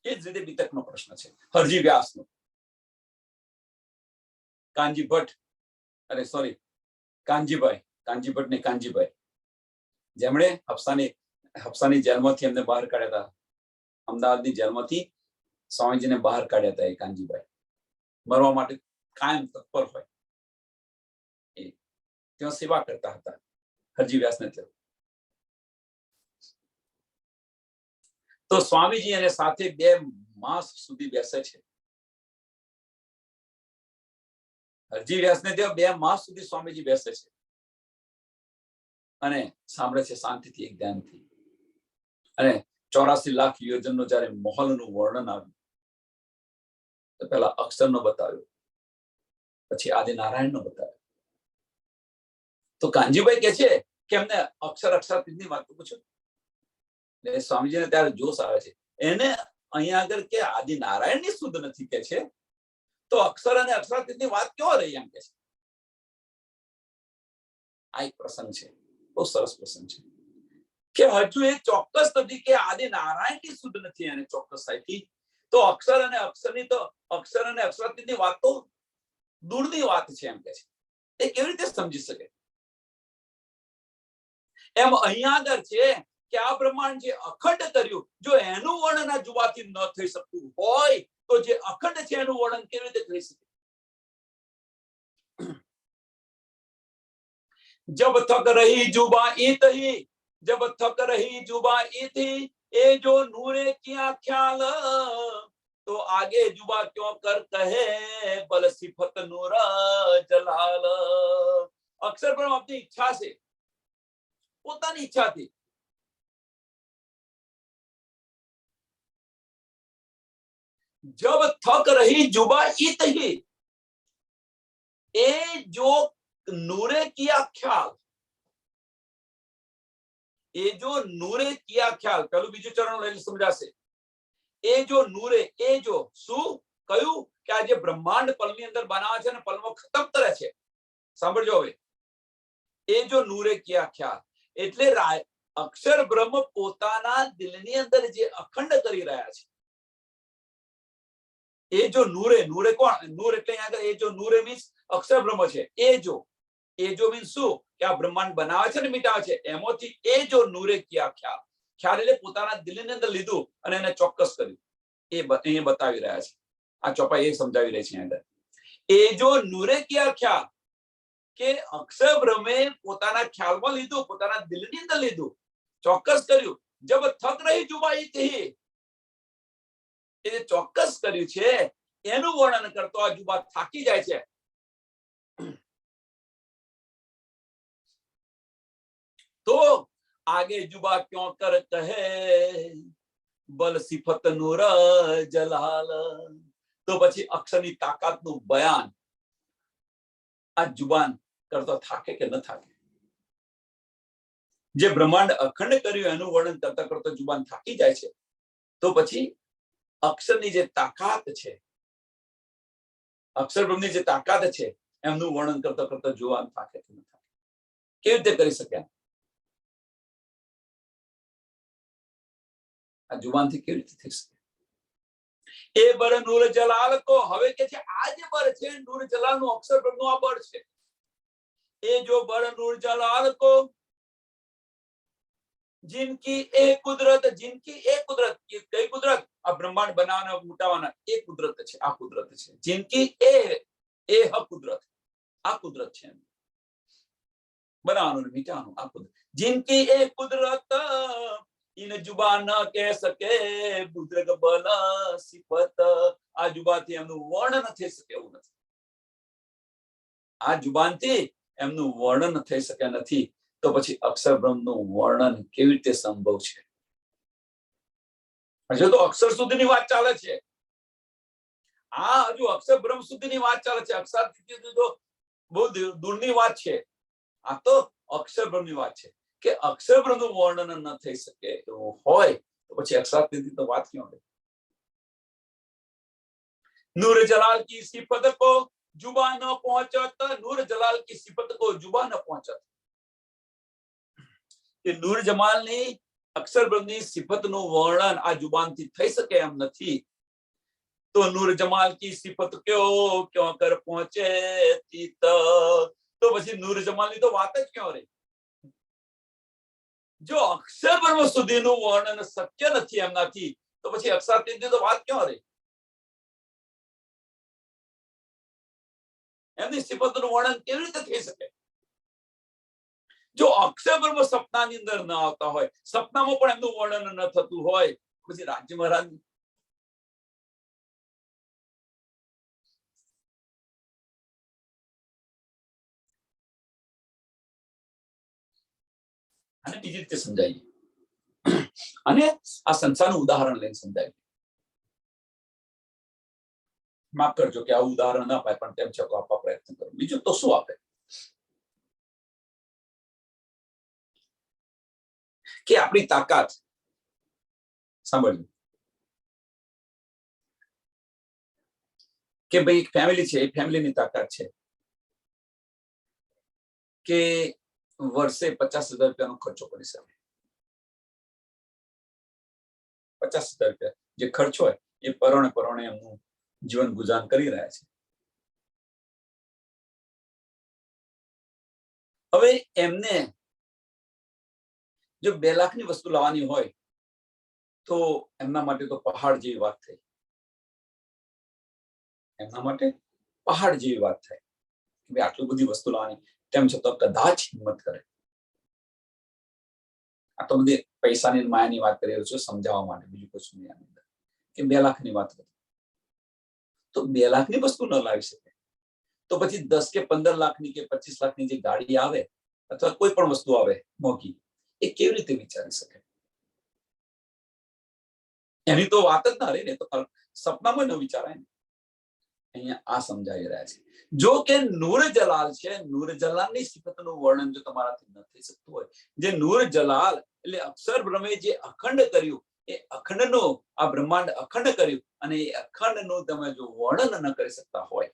એ જ રીતે બીતકનો પ્રશ્ન છે, હરજી વ્યાસનો. કાનજી ભટ્ટ, અરે સોરી, કાનજીભાઈ, કાનજી ભટ્ટ ને કાનજીભાઈ, જેમણે હફસાની જેલમાંથી એમને બહાર કાઢ્યા હતા, અમદાવાદની જેલમાંથી સ્વામીજીને બહાર કાઢ્યા હતા. એ કાનજીભાઈ મરવા માટે કાયમ તત્પર હોય, એ ત્યાં સેવા કરતા હતા હરજી વ્યાસને ત્યાં. તો સ્વામીજી એને સાથે 2 માસ સુધી બેસે છે. હરજી વ્યાસને ત્યાં 2 માસ સુધી સ્વામીજી બેસે છે અને સાંભળે છે શાંતિથી, એક ધ્યાનથી. અને 84 લાખ યોજનનો જયારે મહોલનું વર્ણન આવ્યું તો પહેલા અક્ષરનો બતાવ્યો, પછી આદિનારાયણનો બતાવ્યો. તો કાનજીભાઈ કે છે કે એમને અક્ષર અક્ષરાતીતની વાત પૂછો. એટલે સ્વામીજીને ત્યારે જોશ આવે છે. એને અહીંયા આગળ કે આદિ નારાયણની શુદ્ધ નથી કે છે, તો અક્ષર અને અક્ષરાતીતની વાત કેવો રહી એમ કે છે. આ એક પ્રસંગ છે, બહુ સરસ પ્રસંગ છે કે હજુ એ ચોક્કસ નથી કે આદિ નારાયણની શુદ્ધ નથી એને ચોક્કસતાથી, તો અક્ષર અને અક્ષરની તો અક્ષર અને અક્ષરાતીતની વાત તો દૂરની વાત છે એમ કે છે. એ કેવી રીતે સમજી શકે? એમ અહીંયા આગળ છે કે આ બ્રહ્માંડ જે અખંડ કર્યું, જો એનું વર્ણન આ જુબાથી ન થઈ શકતું હોય તો જે અખંડ છે એનું વર્ણન કેવી રીતે થઈ શકે? जब थक रही जुबा ईत ही, जब थक रही जुबा ईत ही, ए जो नूरे किया ख्याल, तो आगे जुबा क्यों कर कहे बल सिफत नूर जलाल. अक्षर ब्रह्म अपनी इच्छा से, પોતાની ઈચ્છાથી जब थक रही जुबा ईत ही, ए जो नूरे किया ख्याल, એ જો નૂરે કિયા ખ્યાલ, પેલું બીજું ચરણ લઈને સમજાશે. એ જો નૂરે, એ જો શું કયું કે આ જે બ્રહ્માંડ પલની અંદર બનાવે છે અને પલમાં ખતમ કરે છે. સાંભળજો હવે. એ જો નૂરે કિયા ખ્યાલ એટલે અક્ષર બ્રહ્મ પોતાના દિલની અંદર જે અખંડ કરી રહ્યા છે. એ જો નૂરે, નૂરે કોણ? નૂર એટલે અહીંયા એ જો નૂરે મીન્સ અક્ષર બ્રહ્મ છે. એ જો મીન્સ શું કે આ બ્રહ્માંડ બનાવે છે ને મિટાવે છે, એમાંથી એ જો નૂરે કિયા ખ્યાલ, ખ્યાલ એટલે પોતાના દિલની અંદર લીધું અને એને ચોક્કસ કર્યું. એ બતાવી રહ્યા છે. આ ચોપાઈ એ સમજાવી રહી છે અંદર. એ જો નૂરે કિયા ખ્યાલ કે અક્ષર બ્રહ્મે પોતાના ખ્યાલમાં લીધું, પોતાના દિલની અંદર લીધું, ચોક્કસ કર્યું. જબ થક રહી જુબાઈ થી, એ ચોક્કસ કર્યું છે એનું વર્ણન કરતો આ જુબા થાકી જાય છે. तो आगे जुबा क्यों कर कहे बल सिफत नूर जलाल. तो પછી અક્ષરની તાકાતનું બયાન આ જુબાન કરતો થાકે કે ન થાકે? જે બ્રહ્માંડ અખંડ કર્યું એનું વર્ણન કરતા કરતા જુબાન થાકી જાય છે, તો પછી અક્ષરની જે તાકાત છે, અક્ષર બ્રહ્મની જે તાકાત છે એમનું વર્ણન કરતા કરતા જુબાન થાકે કે ન થાકે? કેવી રીતે કરી શકે? આ જુબાનથી કેવી રીતે થઈ શકે? એ બર નૂર જલાલ કો, હવે કે છે આ જે બર છે નૂર જલાલ નું અક્ષર બ્રહ્મનું આ બર છે. એ જો બર નૂર જલાલ કો, जिनकी एक कुदरत, जिनकी एक कुदरत, कई कुदरत? આ બ્રહ્માંડ બનાવવાના મોટાવાના એ કુદરત છે, આ કુદરત છે. जिनकी એ હ કુદરત, આ કુદરત છે બનાવવાનું મીઠાનું, આ કુદરત. जिनकी एक कुदरत इन जुबान न कह सके बुद्रग बल सिफत. આ જુબાનથી એમનું વર્ણન થઈ શકે એવું નથી. આ જુબાનથી એમનું વર્ણન થઈ શકે નથી, તો પછી અક્ષર બ્રહ્મનું વર્ણન કેવી રીતે સંભવ છે? હજુ તો અક્ષર સુધીની વાત ચાલે છે. આ હજુ અક્ષર બ્રહ્મ સુધીની વાત ચાલે છે. અક્ષર તો બહુ દૂરની વાત છે. આ તો અક્ષર બ્રહ્મની વાત છે કે અક્ષર બ્રહ્મનું વર્ણન ન થઈ શકે એવું હોય તો પછી અક્ષરાતીતની તો વાત ક્યાં હોય? नूर जलाल की सिफत को जुबा न पहुंचत, नूर जलाल की सिफत को जुबा न पहुंचत. કે નૂર જમાલની અક્ષર બ્રહ્મની સિફતનું વર્ણન આ જુબાનથી થઈ શકે એમ નથી, તો નૂર જમાલ કી સિફત ક્યો કર પહોંચે તીત. તો પછી નૂર જમાલની તો વાત જ ક્યાં રહી? જો અક્ષર બ્રહ્મ સુધીનું વર્ણન શક્ય નથી એમનાથી, તો પછી અક્ષરાતીતની તો વાત ક્યાં રહી? એમની સિફતનું વર્ણન કેવી રીતે થઈ શકે? જો અક્ષર બ્રહ્મ સપનાની અંદર ન આવતા હોય, સપનામાં પણ એમનું વર્ણન ન થતું હોય, પછી રાજ્ય મહારાજ અને બીજી રીતે સમજાવીએ, અને આ સંસારનું ઉદાહરણ લઈને સમજાવીએ. માફ કરજો કે આવું ઉદાહરણ ન અપાય, પણ તેમ છતાં આપવા પ્રયત્ન કરો. બીજું તો શું આપે? કે આપણી તાકાત, સાંભળજો કે ભાઈ એક ફેમિલી છે, એ ફેમિલીની તાકાત છે કે વર્ષે 50,000 રૂપિયાનો ખર્ચો કરી શકે. 50,000 રૂપિયા જે ખર્ચ હોય એ પરોણે એમનું જીવન ગુજાર કરી રહ્યા છે. હવે એમને જો 2 લાખની વસ્તુ લાવવાની હોય તો એમના માટે તો પહાડ જેવી વાત થઈ. એમના માટે પહાડ જેવી વાત થાય કે ભાઈ આટલી બધી વસ્તુ લાવવાની, તેમ છતાં કદાચ હિંમત કરે. આ તો બધી પૈસાની માયાની વાત કરી રહ્યો છું સમજાવવા માટે, બીજું કશું નહીં આની અંદર. કે 2 લાખની વાત કરી તો 2 લાખની વસ્તુ ન લાવી શકે તો પછી 10 કે 15 લાખની કે 25 લાખની જે ગાડી આવે અથવા કોઈ પણ વસ્તુ આવે મોંઘી, એ કેવી રીતે વિચારી શકે? એની તો વાત જ ના રહી ને, તો સપનામાં ન વિચારાય ને. અહીંયા આ સમજાવી રહ્યા છે. જો કે નૂર જલાલ છે, નૂર જલાલની સિફતનું વર્ણન જો તમારાથી ન થઈ શકતું હોય, જે નૂર જલાલ એટલે અક્ષર બ્રહ્મે જે અખંડ કર્યું, એ અખંડનું આ બ્રહ્માંડ અખંડ કર્યું અને એ અખંડનું તમે જો વર્ણન ન કરી શકતા હોય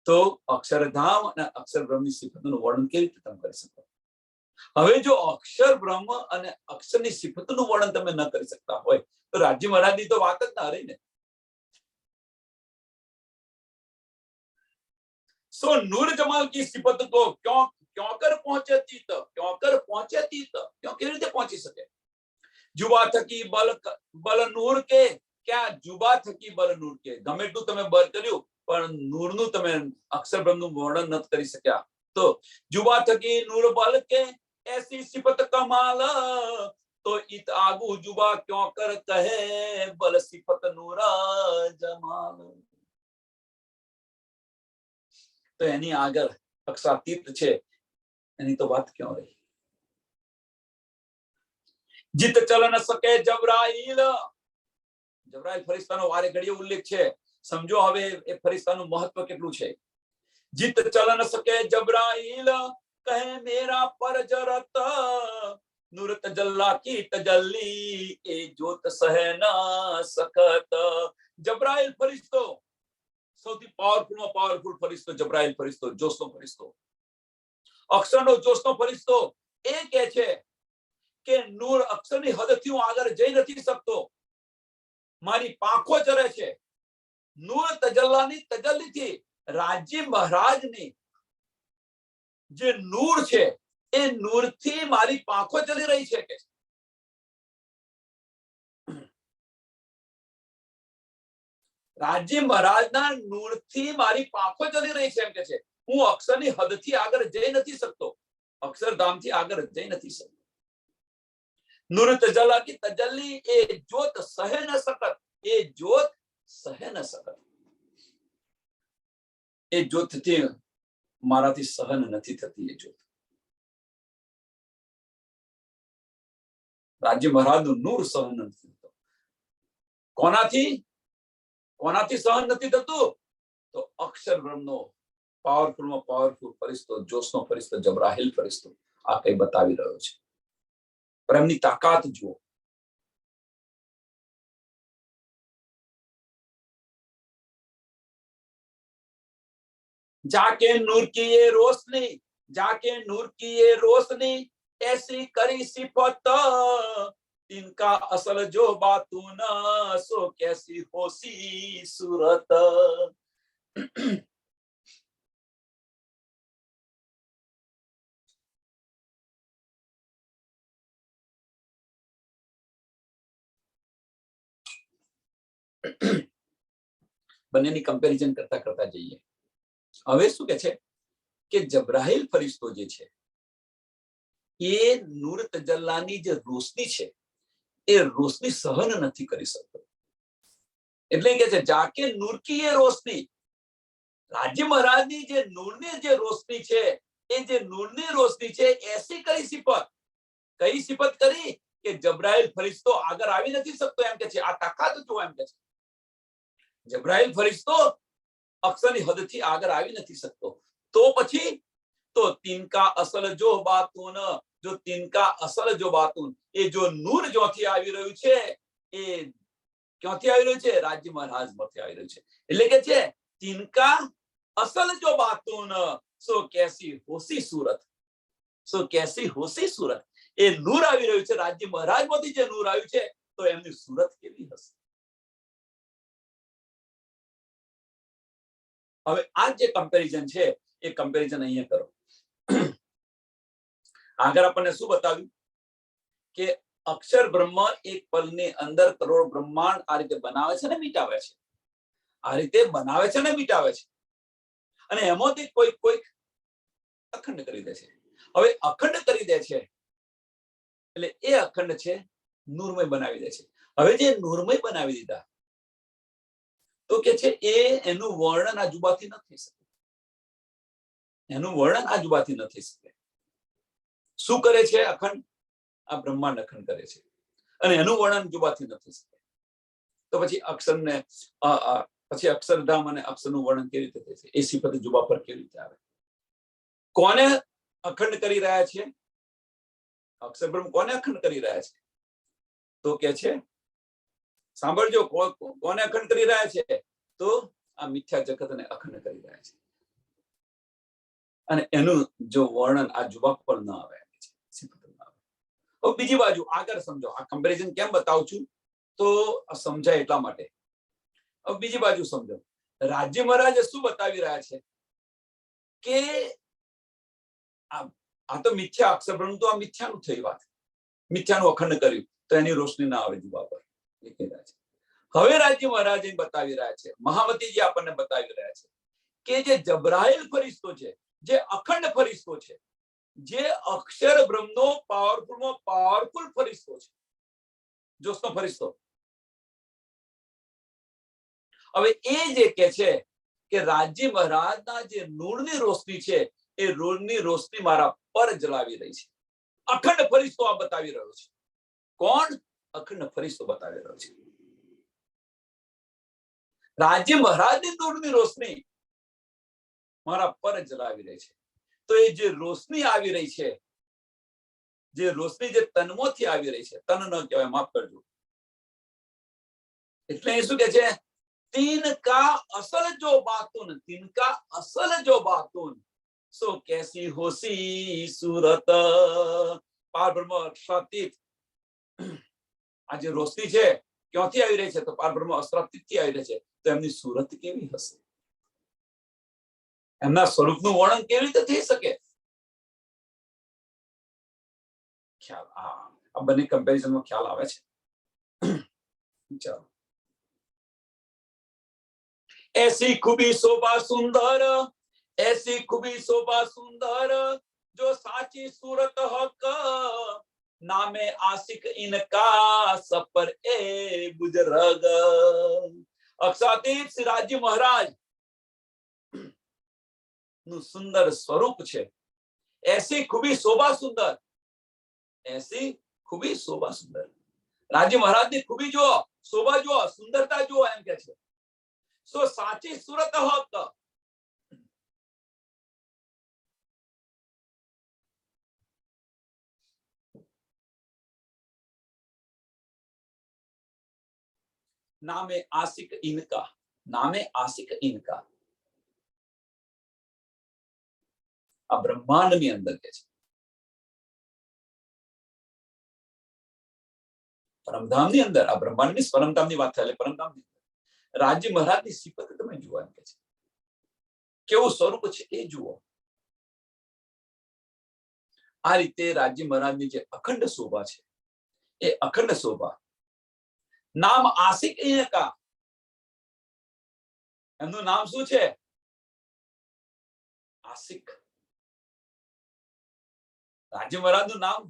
તો અક્ષરધામ અને અક્ષર બ્રહ્મની સિફતનું વર્ણન કેવી રીતે તમે કરી શકો? હવે જો અક્ષર બ્રહ્મ અને અક્ષરની સિફતનું વર્ણન તમે ન કરી શકતા હોય તો રાજ્ય મહારાજની તો વાત જ ના રહી ને. सो नूर जमाल की सिफत को क्यों कर पहुंचे तीत, क्यों कर पहुंचे तीत, क्यों केवी રીતે પહોંચી શકે? जुबा थकी बल नूर के, क्या जुबा थकी बल नूर के, ગમે એટલું તમે બળ કર્યું પણ નૂરનું તમે અક્ષર બ્રહ્મનું વર્ણન ન કરી શક્યા. તો जुबा थकी नूर बल के ऐसी सिफत कमाल, तो इत आगू जुबा क्यों कर कहे बल सिफत नूरा जमाल. તો એની આગળ અક્ષરાતીત છે, એની તો વાત ક્યાં રહી? જીત ચલ ન શકે જબરાઈલ, જબરાઈલ ફરિશ્તાનો વારે ઘડીએ ઉલ્લેખ છે. સમજો હવે એ ફરિશ્તાનું મહત્વ કેટલું છે. જીત ચલ ન શકે જબરાઈલ, કહે મેરા પર જરત, નૂર તજલ્લા કી તજલ્લી, એ જોત સહે ના સકત. જબરાઈલ ફરિશ્તો સૌથી પાવરફુલ ફરિશ્તો જબરાઈલ ફરિશ્તો, જોશનો ફરિશ્તો, અક્ષરનો જોશનો ફરિશ્તો એ કહે છે કે નૂર અક્ષરની હદથી હું આગળ જઈ નથી શકતો, મારી પાંખો ચરે છે. નૂર તજલ્લાની તજલ્લીથી રાજ્ય મહારાજની જે નૂર છે એ નૂરથી મારી પાંખો ચલી રહી છે કે રાજ્ય મહારાજના નૂરથી મારી પાંખો ચલી રહી છે એમ કે છે. હું અક્ષરની હદથી આગળ જઈ નથી શકતો, અક્ષરધામથી આગળ જઈ નથી શકતો. નૂર તજલ્લા કી તજલ્લી, એ જોત સહે ન સકત, એ જોત સહે ન સકત, એ જોતથી મારાથી સહન નથી થતી. એ જોત રાજ્ય મહારાજનું નૂર સહન નથી થતું. કોનાથી સહન નથી થતું? તો અક્ષર બ્રહ્મનો પાવરફુલ ફરિશ્તો, જોશનો ફરિશ્તો, જબરાહિલ ફરિશ્તો આ કઈ બતાવી રહ્યો છે. પણ એમની તાકાત જુઓ. जाके नूर की ये रोशनी, जाके नूर की ये रोशनी, ऐसी करी सिफत, इनका असल जो बातू न, सो कैसी होसी सूरत. બંનેની કમ્પેરિઝન કરતા જઈએ. હવે શું કે છે કે જબરાહિલ ફરિશ્તો જે છે એ નૂર તજલ્લાની જે રોશની છે એ રોશની સહન નથી કરી શકતો. એટલે કે છે જાકે નૂર કી એ રોશની, રાજ્ય મહારાજની જે નૂરની જે રોશની છે, એ જે નૂરની રોશની છે એસી કઈ સિફત, કઈ સિફત કરી કે જબરાહિલ ફરિશ્તો આગળ આવી નથી શકતો એમ કે છે. આ તાકાત જો એમ કે છે. જબરાહિલ ફરિશ્તો અક્ષરની હદથી આગળ આવી નથી શકતો. તો પછી તો તિનકા અસલ જો બાતોન, જો તિનકા અસલ જો બાતુન, એ જો નૂર જ્યાંથી આવી રહ્યું છે એ ક્યાંથી આવી રહ્યું છે? રાજ્ય મહારાજમાંથી આવી રહ્યું છે. એટલે કે છે તિનકા અસલ જો બાતુન સો કેસી હોસી સુરત, સો કેસી હોસી સુરત. એ નૂર આવી રહ્યું છે, રાજ્ય મહારાજમાંથી જે નૂર આવ્યું છે, તો એમની સુરત કેવી હશે? હવે આ જે કમ્પેરિઝન છે એ કમ્પેરિઝન અહીંયા કરો. આગળ આપણને શું બતાવ્યું કે અક્ષર બ્રહ્મ એક પલની અંદર કરોડ બ્રહ્માંડ આ રીતે બનાવે છે ને મિટાવે છે, આ રીતે બનાવે છે ને મિટાવે છે, અને એમાંથી કોઈ કોઈ અખંડ કરી દે છે. હવે અખંડ કરી દે છે એટલે એ અખંડ છે નૂરમય બનાવી દે છે. હવે જે નૂરમય બનાવી દીધા તો કે છે એ એનું વર્ણન આ જુબાથી ન થઈ શકે, એનું વર્ણન આ જુબાથી ન થઈ શકે. શું કરે છે અખંડ? આ બ્રહ્માંડ અખંડ કરે છે, અને એનું વર્ણન જુબાથી ન થઈ શકે. તો પછી અક્ષરને પછી અક્ષરધામ અને અક્ષરનું વર્ણન કેવી રીતે થાય છે? એ સિફત જુબા પર કેવી રીતે આવે? કોને અખંડ કરી રહ્યા છે? અક્ષર બ્રહ્મ કોને અખંડ કરી રહ્યા છે? તો કે છે સાંભળજો, કોને અખંડ કરી રહ્યા છે? તો આ મિથ્યા જગતને અખંડ કરી રહ્યા છે, અને એનું જો વર્ણન આ જુબા પર ન આવે, સિફત ન આવે. હવે બીજી બાજુ આગળ સમજો. આ કમ્પેરિઝન કેમ બતાવું છું? તો સમજાય એટલા માટે. હવે બીજી બાજુ સમજો. રાજ્ય મહારાજ શું બતાવી રહ્યા છે કે આ તો મિથ્યા અક્ષર બ્રહ્મ, તો આ મિથ્યાનું થઈ વાત, મિથ્યાનું અખંડ કર્યું તો એની રોશની ના આવે જુબા પર, એ કહી રહ્યા છે. હવે રાજ્ય મહારાજ બતાવી રહ્યા છે, મહામતીજી આપણને બતાવી રહ્યા છે કે જે જબરાયેલ ફરિશ્તો છે, જે અખંડ ફરિશ્તો છે, જે અક્ષર બ્રહ્મનો પાવરફુલમાં પાવરફુલ ફરિશ્તો છે, જોશનો ફરિશ્તો. હવે એ જે કે છે કે રાજ્ય મહારાજના જે નૂરની રોશની છે, એ નૂરની રોશની મારા પર જલાવી રહી છે. અખંડ ફરિશ્તો આ બતાવી રહ્યો છે. કોણ? અખંડ ફરિશ્તો બતાવી રહ્યો છે. રાજ્ય મહારાજની નૂરની રોશની મારા પર જલાવી રહી છે. તો એ જે રોશની આવી રહી છે, જે રોશની જે તનમોથી આવી રહી છે, તન ન કહેવાય, માફ કરજો, એટલે એ શું કે છે? तिनका असल जो बातुन, तिनका असल जो बातुन सो कैसी होसी सूरत. पारब्रह्म अक्षरातीत આ જે રોશની છે ક્યાંથી આવી રહી છે? તો પારબ્રહ્મ અક્ષરાતીત થી આવી રહી છે. તો એમની સુરત કેવી હશે? એમના સ્વરૂપનું વર્ણન કેવી રીતે થઈ શકે? ખ્યાલ આ બંને કમ્પેરિઝનમાં ખ્યાલ આવે છે? ચાલો. ऐसी खूबी शोभा सुंदर, ऐसी खूबी शोभा सुंदर जो साची सूरत हक, नामे आशिक इनका सपर ए बुजरग. અક્ષરાતીત શ્રી રાજ્ય મહારાજ નું સુંદર સ્વરૂપ છે. ऐसी खूबी शोभा सुंदर, ऐसी खूबी शोभा सुंदर. રાજ્ય મહારાજની ખૂબી જુઓ, શોભા જુઓ, સુંદરતા જુઓ, એમ કે છે. સો સાચી સુરત હોત, नामे आशिक इनका, नामे आशिक इनका. આ બ્રહ્માંડની અંદર કે છે, પરમધામની અંદર, આ બ્રહ્માંડની પરમધામની વાત થાય, પરમધામની રાજ્ય મહારાજની સિફત તમે જુઓ, એમ કે છે. કેવું સ્વરૂપ છે એ જુઓ. આ રીતે રાજ્ય મહારાજની જે અખંડ શોભા છે, એ અખંડ શોભા નામ આશિક ઇનકા. એમનું નામ શું છે? આશિક. રાજ્ય મહારાજનું નામ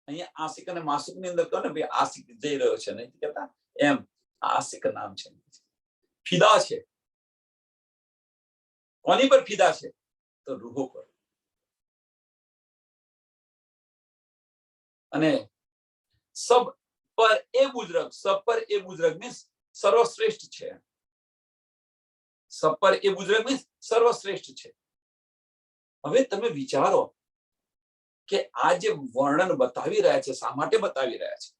અહીંયા આશિક અને માસુક ની અંદર કહો ને ભાઈ, આશિક જઈ રહ્યો છે, નહીં કહેતા એમ. આશિક નામ છે, ફિદા છે. કોની પર ફિદા છે? તો રૂહો પર. અને સબ પર એ બુજરગ, સબ પર એ બુજરગ મીન્સ સર્વશ્રેષ્ઠ છે. સબ પર એ બુજરગ મીન્સ સર્વશ્રેષ્ઠ છે. હવે તમે વિચારો કે આ જે વર્ણન બતાવી રહ્યા છે, શા માટે બતાવી રહ્યા છે?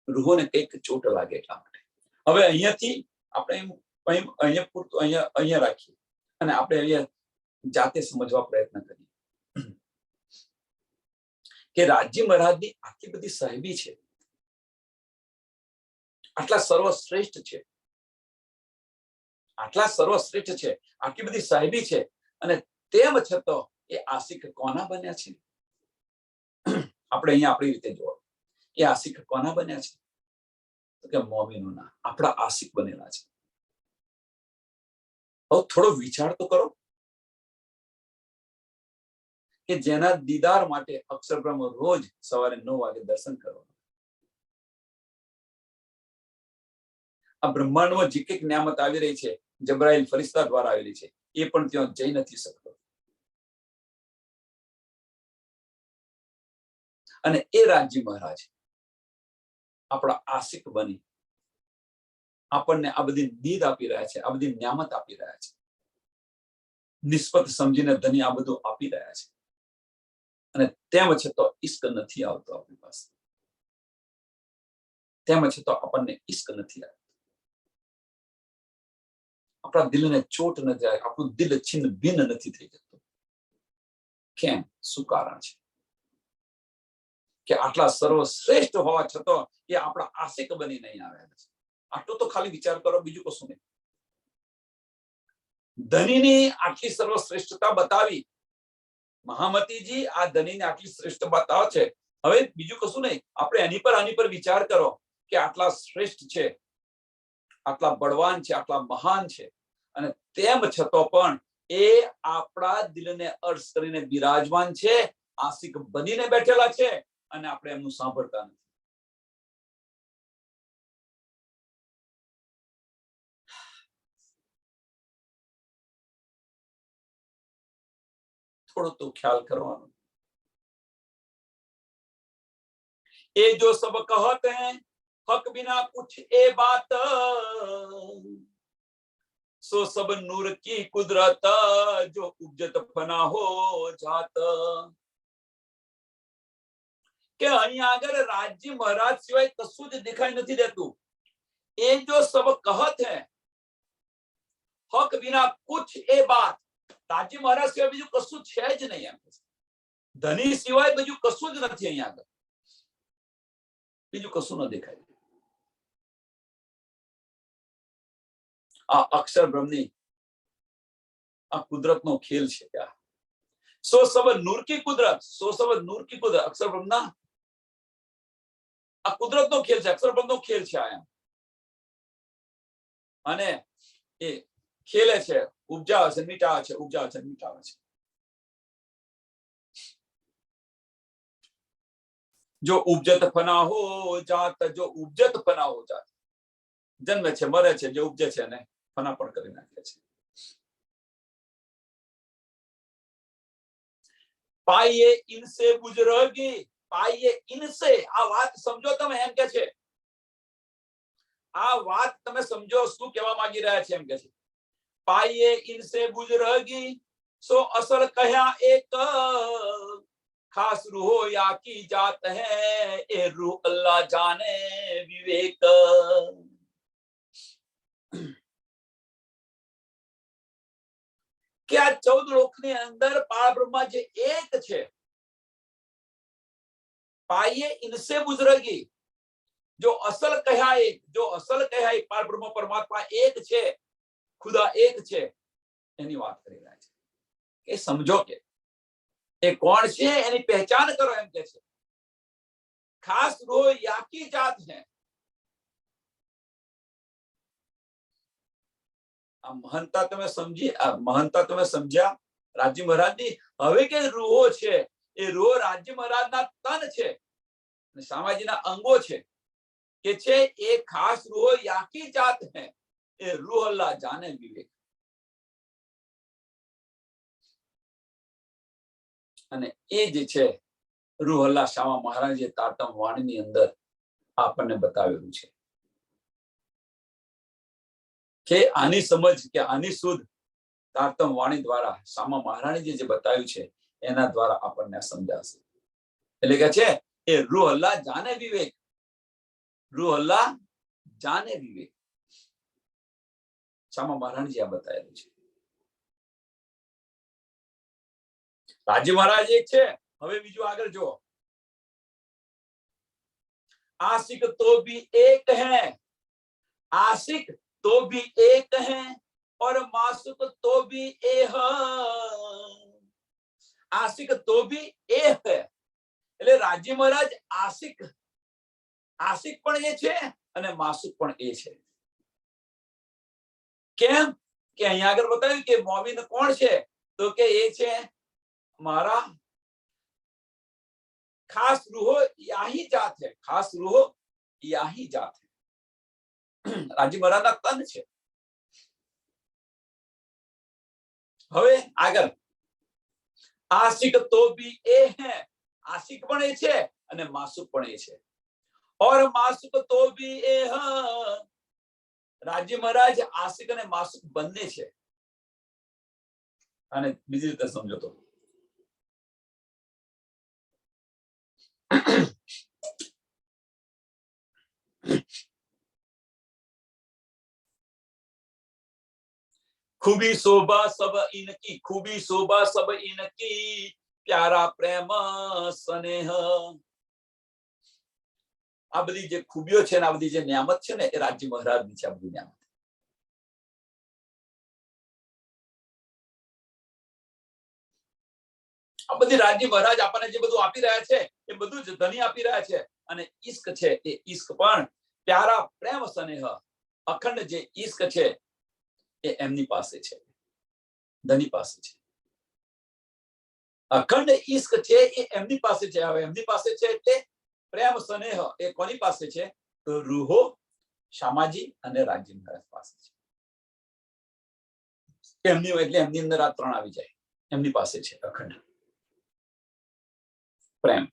રૂહોને કંઈક ચોટ લાગે એટલા માટે. હવે અહીંયાથી આપણે અહીંયા પૂરતું અહીંયા રાખીએ અને આપણે અહીંયા જાતે સમજવા પ્રયત્ન કરીએ કે રાજી મહારાજની આટલી બધી સાહેબી છે, આટલા સર્વશ્રેષ્ઠ છે, આટલા સર્વશ્રેષ્ઠ છે, આટલી બધી સાહેબી છે, અને તેમ છતાં એ આશિક કોના બન્યા છે? આપણે અહીંયા આપણી રીતે જોવા, એ આશિક કોના બન્યા છે? તો કે મોમીનોના, આપણા આશિક બનેલા છે. હવે થોડો વિચાર તો કરો કે જેના દીદાર માટે અક્ષરબ્રહ્મ રોજ સવારે 9 વાગે દર્શન કરવાનું. આ બ્રહ્માંડમાં જે કંઈક નિયામત આવી રહી છે, જબરાઈલ ફરિશ્તા દ્વારા આવેલી છે, એ પણ ત્યાં જઈ નથી શકતો. અને એ રાજી મહારાજ આપણા આશિક બની આપણને આ બધી દીદ આપી રહ્યા છે, આ બધી નિયામત આપી રહ્યા છે, નિસ્બત સમજીને ધની આ બધું આપી રહ્યા છે, અને તેમ છતાં ઈશ્ક નથી આવતો આપણી પાસે. તેમ છતાં આપણને ઈશ્ક નથી આવતો. આપણા દિલને ચોટ ન જાય, આપણું દિલ છિન્ન ભિન્ન નથી થઈ જતું. કેમ? શું કારણ છે? કે આટલા સર્વશ્રેષ્ઠ હોવા છતાં એ આપણા આશિક બની નહીં આવ્યા છે. આટલું તો ખાલી વિચાર કરો, બીજું કશું નહીં. ધનીની આટલી સર્વશ્રેષ્ઠતા બતાવી મહામતીજી, આ ધનીને આટલી શ્રેષ્ઠ બતાવે છે. હવે બીજું કશું નહીં, આપણે આની પર વિચાર કરો કે આટલા શ્રેષ્ઠ છે, આટલા બળવાન છે, આટલા મહાન છે, અને તેમ છતાં પણ એ આપણા દિલને અર્શ કરીને બિરાજમાન છે, આશિક બનીને બેઠેલા છે, અને આપણે એમનું સાંભળતા નથી. થોડો તો ખ્યાલ કરવાનો. એ જો સબ કહત હૈ હક બિના કુછ એ બાત, સો સબ નૂર કી કુદરત, જો ઉપજત ફના હો જાત. કે અહીંયા આગળ રાજી મહારાજ સિવાય કશું જ દેખાઈ નથી દેતું. એ જો સબ કહત હૈ હક બિના કુછ એ બાત, રાજી મહારાજ સિવાય બીજું કશું છે જ નહીં. એમ ધની સિવાય બીજું કશું જ નથી. અહીંયા આગળ બીજું કશું ન દેખાય. આ અક્ષર બ્રહ્મની આ કુદરતનો ખેલ છે. ત્યાં સો સબ નૂર કી કુદરત, સો સબ નૂર કી કુદરત, અક્ષર બ્રહ્મના આ કુદરતનો ખેલ છે, અક્ષર બ્રહ્મનો ખેલ છે આ. એમ અને એ ખેલે છે, ઉપજાવે છે, મીટાવે છે, ઉપજાવે છે, મીટાવે છે. જો ઉપજત ફના હો જાત, જો ઉપજત ફના હો જાત, જન્મે છે, મરે છે, જે ઉપજે છે ને ફના પણ કરી નાખે છે. પાઈએ ઇનસે ગુજરગી, પાઈએ ઇનસે, આ વાત સમજો તમે. એમ કે છે આ વાત તમે સમજો શું કહેવા માંગી રહ્યા છે. એમ કે છે પાઈએ ઇનસે ગુજરગી, સો અસલ કહ્યા એક, ખાસ રૂહો યા કી જાત હૈ, એ રૂહ અલ્લાહ જાને વિવેક. કે આ 14 લોકની અંદર પારબ્રહ્મા જે એક છે, પાઈએ ઇનસે ગુજરગી, જો અસલ કહ્યા એક, જો અસલ કહ્યા એક, પારબ્રહ્મ પરમાત્મા એક છે, ખુદા એક છે, એની વાત કરી રહ્યા છે. એ સમજો કે એ કોણ છે, એની પહેચાન કરો. એમ કે છે ખાસ રૂહ યાકી જાત હૈ. આ મહાનતા તમે સમજી, આ મહાનતા તમે સમજ્યા રાજી મહારાજની. હવે કે રૂહો છે, એ રૂહ રાજી મહારાજના તન છે, શામાજીના અંગો છે, કે છે એ ખાસ રૂહ યાકી જાત હૈ, એ રૂહ અલ્લાહ જાને વિવેક. અને એ જે છે રૂહ અલ્લાહ શામા મહારાજે તારતમ વાણીની અંદર આપણને બતાવેલું છે કે આની સમજ, કે આની સુધ તારતમ વાણી દ્વારા શામા મહારાણીએ જે બતાવ્યું છે એના દ્વારા આપણને સમજાશે. એટલે કે છે એ રૂહ અલ્લાહ જાને વિવેક, રૂહ અલ્લાહ જાને વિવેક. શામા મહારાણજી આ બતાવેલું છે. રાજી મહારાજ એક છે. હવે બીજું આગળ જો, आशिक तो भी एक है, आशिक तो भी एक है और मासुक तो भी एक, आशिक तो भी एक है. એટલે રાજી મહારાજ આશિક, આશિક પણ એ છે અને માસુક પણ એ છે. કેમ કે અહીંયા આગળ બતાવ્યું કે મોમિન કોણ છે, તો કે એ છે મારા खास रूहो याही जात है, खास रूहो याही जात है. રાજી મહારાજના તન છે. હવે આગળ, आशिक तो भी ए है, आशिक પણ એ છે અને માસુક પણ એ છે. और मासुक तो भी ए है. રાજી મહારાજ આશિક અને માસુક બંને છે. અને બીજી રીતે સમજો તો खूबी शोभा सब इनकी, खूबी शोभा सब इनकी, प्यारा प्रेम स्नेह. આ બધી જે ખૂબીઓ છે ને, આ બધી જે નિયામત છે ને, એ રાજી મહારાજની છે. આ બધી નિયામત આ બધી રાજી મહારાજ આપણને જે બધું આપી રહ્યા છે એ બધું જ ધણી આપી રહ્યા છે. અને ઈશ્ક છે એ ઈશ્ક પણ પ્યારા પ્રેમ સ્નેહ, અખંડ જે ઈશ્ક છે એ એમની પાસે છે, ધણી પાસે છે. અખંડ ઈશ્ક છે એ એમની પાસે છે. હવે એમની પાસે છે એટલે પ્રેમ સ્નેહ એ કોની પાસે છે, તો રૂહો શામાજી અને રાજી મહારાજ પાસે છે. એમની એટલે એમની અંદર આ ત્રણ આવી જાય. એમની પાસે છે અખંડ પ્રેમ.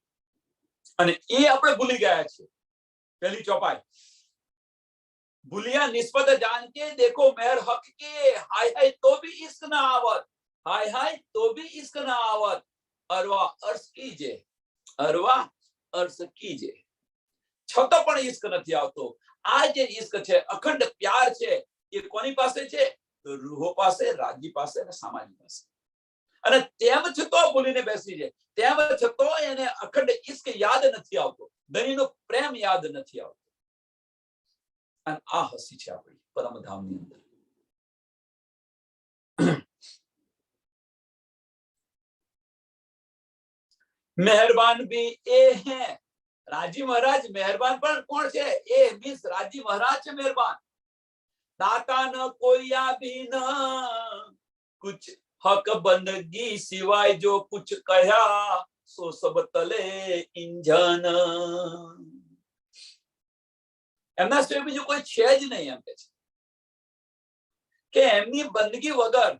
અને એ આપણે ભૂલી ગયા છીએ. પહેલી ચોપાઈ, ભૂલિયા નિસ્બત જાન के देखो मेहर हक के, हाय हाय तो भी इश्क ना आवत, हाय हाय तो भी इश्क ना आवत, अरवा अर्श कीजे, अरवा अर्श कीजे. છતાં પણ ઈશ્ક નથી આવતો. આ જે ઈશ્ક છે, અખંડ પ્યાર છે, એ કોની પાસે છે, તો રૂહો પાસે, રાજી પાસે અને સામાજી પાસે. અને તેમ છતાં ભૂલીને બેસી જાય, તેમ છતાં એને અખંડ ઈશ્ક યાદ નથી આવતો, ધણીનો પ્રેમ યાદ નથી આવતો. અને આ હસી છે આપણી પરમધામની અંદર. મહેરબાન ભી એ હે. રાજી મહારાજ મહેરબાન પણ કોણ છે, એ મીન્સ રાજી મહારાજ છે મહેરબાન. દાતા ન કોઈયા भी न कुछ हक बंदगी सिवाय जो कुछ कहा सो सब तले इंजन. એમના સિવાય બીજું કોઈ છે જ નહીં. એમ કે છે કે એમની બંદગી વગર,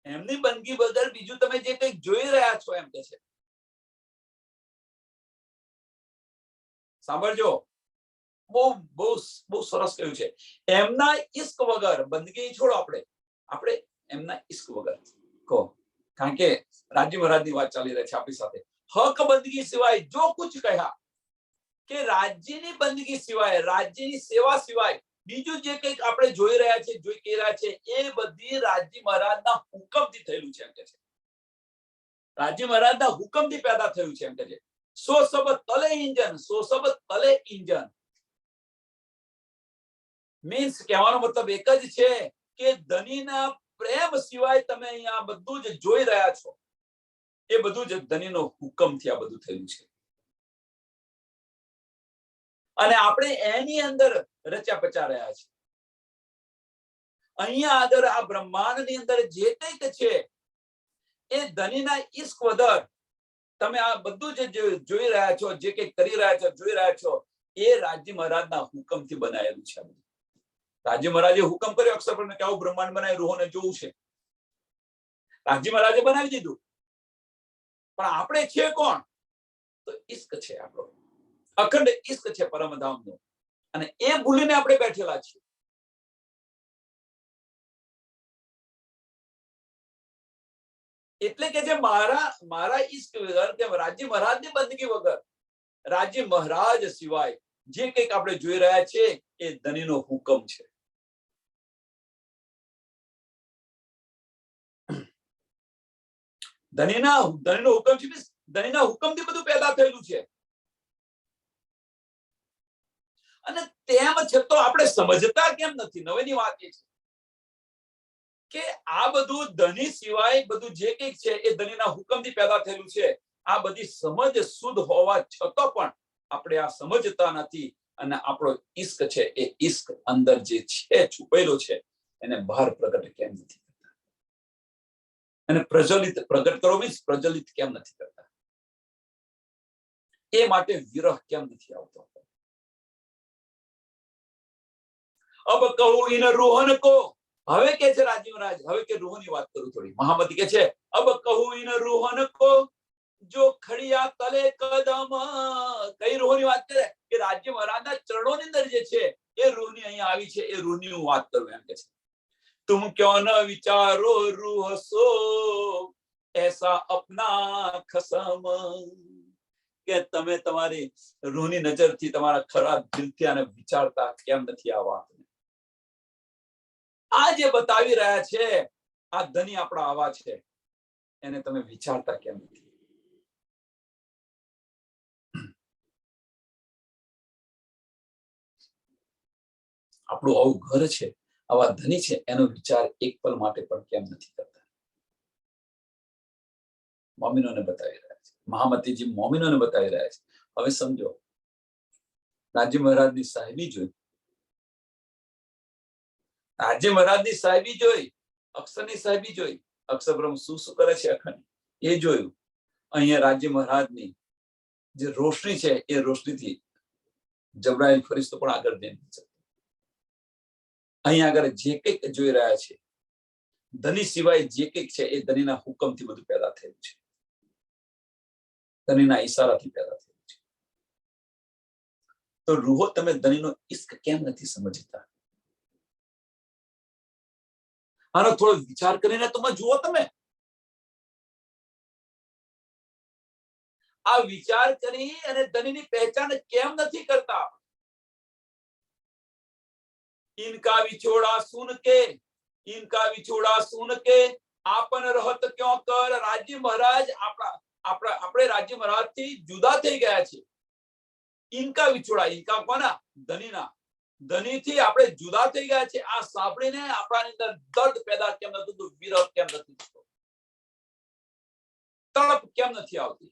એમની બંદગી વગર બીજું તમે જે કંઈક જોઈ રહ્યા છો, એમ કે છે. સાંભળજો, બહુ બહુ બહુ સરસ કહ્યું છે. એમના ઈશ્ક વગર, બંદગી છોડો, આપણે એમના ઈશ્ક વગર કહો. કારણ કે રાજી મહારાજની વાત ચાલી રહી છે આપણી સાથે. હક બંદગી સિવાય જો કુછ કહ્યા, કે રાજ્યની બંદગી સિવાય, રાજ્યની સેવા સિવાય બીજું જે કંઈક આપણે જોઈ રહ્યા છે, જોઈ કે રહ્યા છે, એ બધી રાજી મહારાજના હુકમથી થયેલું છે, એમ કે છે. રાજી મહારાજના હુકમથી પેદા થયું છે, એમ કે છે. સો સબ તલે ઇંજન, સો સબ તલે ઇંજન. મીન્સ કહેવાનો મતલબ એક જ છે કે ધણીના પ્રેમ સિવાય તમે અહીંયા બધું જ જોઈ રહ્યા છો, એ બધું જ ધણીનો હુકમથી આ બધું થયું છે. અને આપણે એની અંદર રચ્યા પચા રહ્યા છે. અહીંયા આગળ આ બ્રહ્માંડની અંદર જે કંઈક છે એ ધણીના ઈશ્ક વગર તમે આ બધું જ જોઈ રહ્યા છો, જે કંઈક કરી રહ્યા છો, જોઈ રહ્યા છો, એ રાજી મહારાજના હુકમથી બનાવેલું છે. રાજી મહારાજે હુકમ કર્યો અક્ષરપરને કે આવું બ્રહ્માંડ બનાવી રૂહોને જોવું છે. રાજી મહારાજે બનાવી દીધું. પણ આપણે છે કોણ, તો ઈશ્ક છે આપણો, અખંડ ઈશ્ક છે પરમધામનો. અને એ ભૂલીને આપણે બેઠેલા છીએ. એટલે કે જે મારા ઈષ્ટ વગર કે રાજ્ય મહારાજની બંદગી વગર, રાજ્ય મહારાજ સિવાય જે કંઈક આપણે જોઈ રહ્યા છે એ ધણીનો હુકમ છે. ધણીનો હુકમ છે, ધણીના હુકમથી બધું પેદા થયેલું છે. અને તેમ છતાં આપણે સમજતા કેમ નથી? નવીની વાત એ છે કે આ બધું ધણી સિવાય બધું જે કંઈક છે એ ધણીના હુકમથી પેદા થયેલું છે. આ બધી સમજ શુદ્ધ હોવા છતાં પણ આપણે આ સમજતા નથી, અને આપણો ઈશ્ક છે એ ઈશ્ક અંદર જે છે છુપાયેલો છે એને બહાર પ્રગટ કેમ નથી કરતા? અને પ્રગટ કરો મીન્સ પ્રજ્વલિત કેમ નથી કરતા? એ માટે વિરહ કેમ નથી આવતો? અબ કહું ઇન રોહન કો, હવે કે છે રાજીવ રાજ, હવે કે રોહની વાત કરું થોડી. મહામતી કે છે અબ કહું ઇન રોહન કો જો ખડિયા તલે કદમ. કઈ રોહની વાત કરે? કે રાજ્ય મહારાજના ચરણોની અંદર જે છે એ રોહની અહીંયા આવી છે, એ રોહની હું વાત કરું એમ કે છે. તુમ ક્યો ન વિચારો રૂહ સો એસા અપના ખસમ. કે તમે તમારી રૂહની નજરથી, તમારા ખરાબ દિલથી આને વિચારતા કેમ નથી? આ વાત આ જે બતાવી રહ્યા છે, આ ધણી આપણા આવા છે, એને તમે વિચારતા કેમ નથી? આપણું આવું ઘર છે, આવા ધણી છે, એનો વિચાર એક પલ માટે પણ કેમ નથી કરતા? મોમિનોને બતાવી રહ્યા છે, મહામતીજી મોમિનોને બતાવી રહ્યા છે. હવે સમજો, રાજ્ય મહારાજની સાહેબી જોઈ, રાજ્ય મહારાજની સાહેબી જોઈ, અક્ષરની સાહેબી જોઈ, અક્ષર બ્રહ્મ શું શું કરે છે અખંડ એ જોયું. અહીંયા રાજ્ય મહારાજની જે રોશની છે એ રોશનીથી જબરાયેલ ફરિશ્તો પણ આગળ જઈ નથી શકતો. અહીંયા આગળ જે કંઈક જોઈ રહ્યા છે, ધની સિવાય જે કંઈક છે એ ધનીના હુકમથી બધું પેદા થયું છે, ધનીના ઈશારાથી પેદા થયું છે. તો રૂહો, તમે ધનીનો ઈશ્ક કેમ નથી સમજતા? આનો થોડો વિચાર કરીને તમે જુઓ. તમે આ વિચાર કરી અને ધનીની પહેચાન કેમ નથી કરતા? इनका विछोड़ा सुन के, इनका विछोड़ा सुन के आपन रहत क्यों कर. राज्य મહારાજ આપણે રાજ્ય મહારાજ થી જુદા થઈ ગયા છે. ઇનકા વિછોડા, ઇનકા કોના? ધનીના. ધનીથી આપણે જુદા થઈ ગયા છે. આ સાંભળીને આપણાની અંદર દર્દ પેદા કેમ નથી થતું? વિરહ કેમ નથી થતો? તડપ કેમ નથી આવતી?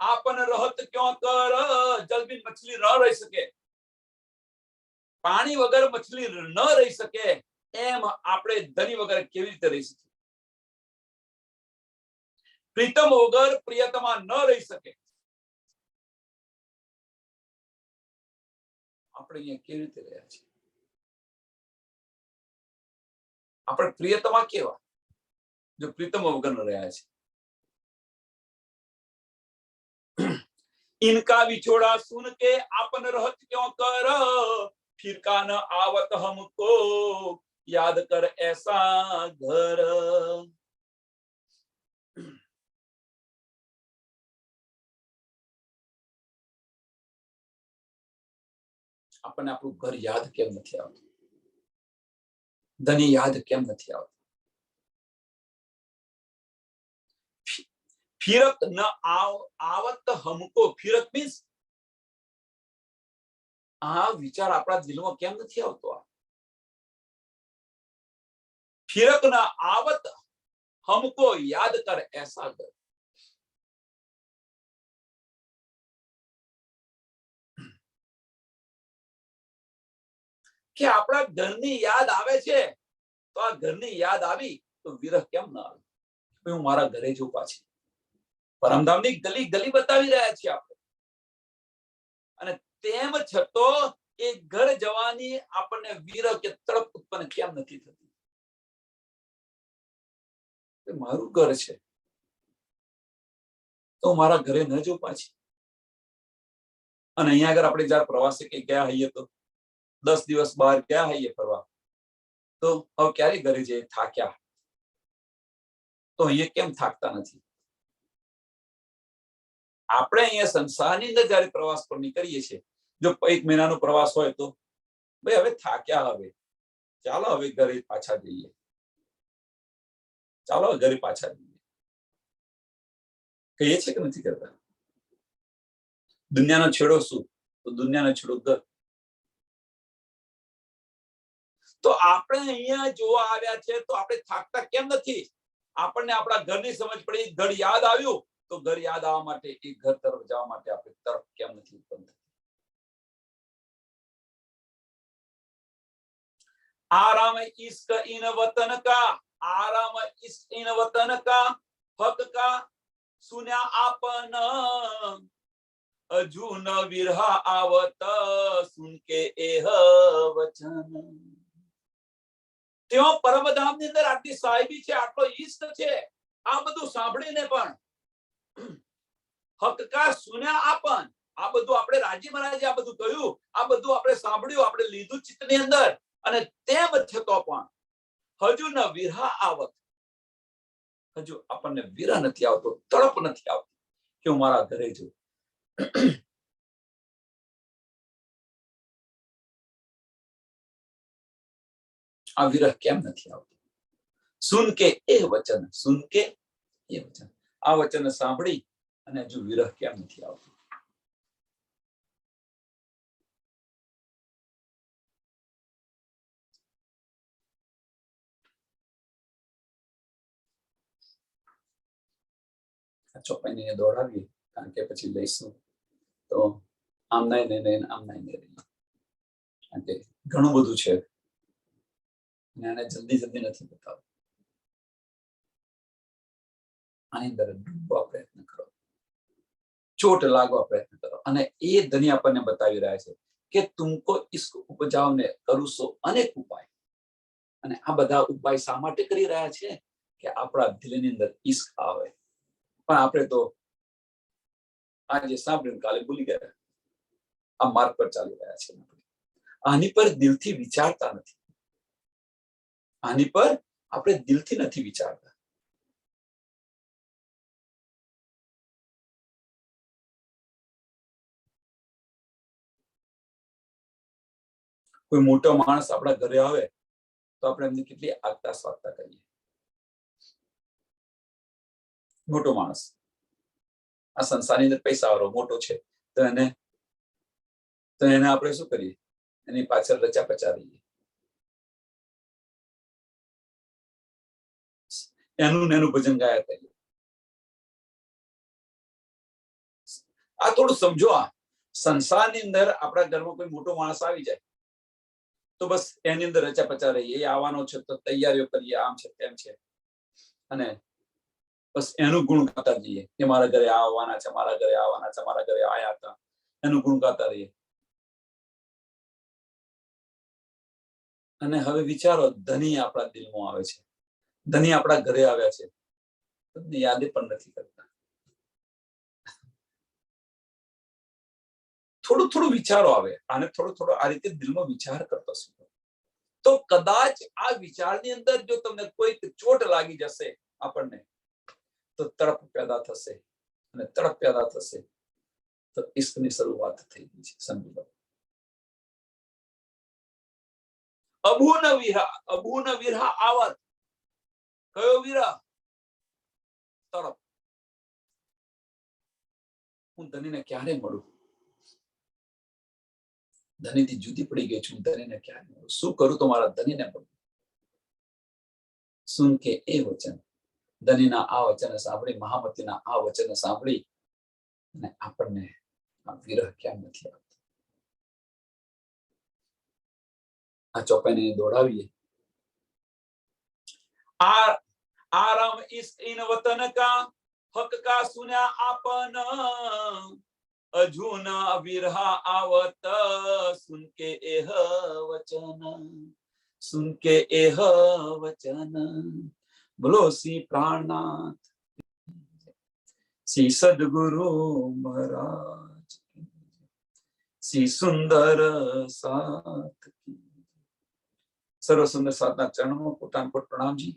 આપન રહત ક્यों कर. જલ બિન મછલી ન રહી શકે, પાણી વગર મછલી ન રહી શકે, એમ આપણે ધની વગર કેવી રીતે રહી શકીએ? પ્રીતમ વગર પ્રિયતમા ન રહી શકે, આપણે અહીંયા કેવી રીતે રહ્યા છીએ? આપણે પ્રિયતમા કેવા જો પ્રીતમ વગર ન રહ્યા છે? इनका विछोड़ा सुन के आपन रहत क्यों कर. फिर का न आवत हमको याद कर ऐसा घर. આપણને આપણું ઘર યાદ કેમ નથી આવતું? ધની યાદ કેમ નથી આવતું? ફિરક ન આવત હમકો. ફિરક મીન્સ આ વિચાર આપણા દિલમાં કેમ નથી આવતો? ફિરક ન આવત હમકો યાદ કર એસા ઘર. કે આપણા ઘરની યાદ આવે છે, તો આ ઘરની યાદ આવી તો વિરહ કેમ ના આવે? હું મારા ઘરે જઉં પાછી. પરમધામની ગલી ગલી બતાવી રહ્યા છીએ આપણે, અને તેમ છતાં એ ઘર જવાની આપણને વિરહ કે તડપ ઉત્પન્ન કેમ નથી થતી? મારું ઘર છે તો મારા ઘરે ન જઉં પાછી. અને અહીંયા આગળ આપણે જયારે પ્રવાસે કે ગયા હોઈએ, તો 10 દિવસ બહાર ગયા હોઈએ ફરવા, તો હવે ક્યારે ઘરે જઈએ? થાક્યા, તો અહીંયા કેમ થાકતા નથી? આપણે અહીંયા સંસારની અંદર જયારે પ્રવાસ પર નીકળીએ છીએ, જો 1 મહિનાનો પ્રવાસ હોય તો ભાઈ હવે થાક્યા, હવે ચાલો હવે ઘરે પાછા જઈએ, ચાલો ઘરે પાછા જઈએ, કહીએ છીએ કે નથી કરતા? દુનિયાનો છેડો શું? તો દુનિયાનો છેડો ઘર. તો આપણે અહીંયા જોવા આવ્યા છે તો આપણે થાકતા કેમ નથી? આપણને આપણા ઘરની સમજ પડી, ઘર યાદ આવ્યું, તો ઘર યાદ આવવા માટે, એ ઘર તરફ જવા માટે આપણે તરફ કેમ નથી ઉત્પન્ન થતી? आराम इश्क इन वतन का, आराम इश्क इन वतन का, हक का सुन्या आपन, अजू न विरहा आवत सुन के एह वचन. તેઓ પરમધામની અંદર આટલી સાહેબી છે, આટલો ઈષ્ટ છે, આ બધું સાંભળીને પણ હક કા સુન્યા આપન, આ બધું આપણે રાજી મહારાજે આ બધું કહ્યું, આ બધું આપણે સાંભળ્યું, આપણે લીધું ચિત્તની અંદર, અને તેમ છતો પણ હજુ ન વિરહ આવત, હજુ આપણને વિરહ નથી આવતો, તડપ નથી આવતી કે હું મારા ઘરે જઉં. આ વિરહ કેમ નથી આવતો? સુન કે એ વચન, સુન કે એ વચન, આ વચન સાંભળી અને હજુ વિરહ કેમ નથી આવતો? ચોપાઈને દોડાવીએ, કારણ કે પછી લઈશું તો આમ નહીં નહીં આમ નહીં નહીં, કારણ કે ઘણું બધું છે અને એને જલ્દી જલ્દી નથી બતાવવું. આની અંદર ડૂબવા પ્રયત્ન કરો, ચોટ લાગવા પ્રયત્ન કરો, અને એ ધની આપણને બતાવી રહ્યા છે કે તુમકો ઇશ્ક ઉપજાવને કરું સો અનેક ઉપાય. અને આ બધા ઉપાય શા માટે કરી રહ્યા છે? કે આપણા દિલની અંદર ઇશ્ક આવે. પણ આપણે તો આજે સાંભળીને કાલે ભૂલી ગયા, આ માર્ગ પર ચાલી રહ્યા છે. આની પર દિલથી વિચારતા નથી, આની પર આપણે દિલથી નથી વિચારતા. કોઈ મોટો માણસ આપણા ઘરે આવે તો આપણે એમની કેટલી આગતા સ્વાગતા કરીએ. મોટો માણસ આ સંસારની અંદર પૈસા વાળો મોટો છે તો એને આપણે શું કરીએ? એની પાછળ રચા પચાવીએ, એનું ભજન ગાયા કરીએ. આ થોડું સમજો. આ સંસારની અંદર આપણા ઘરમાં કોઈ મોટો માણસ આવી જાય તો બસ એની અંદર રચા પચા રહીએ, એ આવવાનો છે તો તૈયારીઓ કરીએ, આમ છે તેમ છે, અને બસ એનું ગુણ ગાતા જઈએ કે મારા ઘરે આવવાના છે, મારા ઘરે આવવાના છે, મારા ઘરે આયા હતા, એનું ગુણ ગાતા રહીએ. અને હવે વિચારો, ધની આપણા દિલમાં આવે છે, ધની આપણા ઘરે આવ્યા છે, તમને યાદ પણ નથી કરતા. થોડું થોડું વિચારો આવે, અને થોડો થોડો આ રીતે દિલમાં વિચાર કરતો શીખો, તો કદાચ આ વિચારની અંદર જો તમને કોઈ ચોટ લાગી જશે આપણને, તો તડપ પેદા થશે, અને તડપ પેદા થશે તો ઇશ્કની શરૂઆત થઈ ગઈ છે. સમજી લો. અભૂન વિરહ આવત. કયો વિરહ? તડપ. હું ધનીને ક્યારે મળું? ધનીથી જુદી પડી ગઈ છું, ધનીને ક્યારે મળું? શું કરું તો મારા ધનીને મળું? સુન કે એ વચન, ધનીના આ વચન સાંભળી, મહામતીના આ વચન સાંભળી, અને આપણને આ વિરહ કેમ નથી આવતો? આ ચોપાઈને દોડાવીએ. आराम इस इन वतन का, हक का सुना आपन, अजूना विरहा आवत सुन के एह वचन, सुन के एह वचन. बोलो श्री प्राणनाथ, श्री सदगुरु महाराज, श्री सुंदर साथ. सर्व सुंदर साधना चरणों को कोटान कोट प्रणाम जी.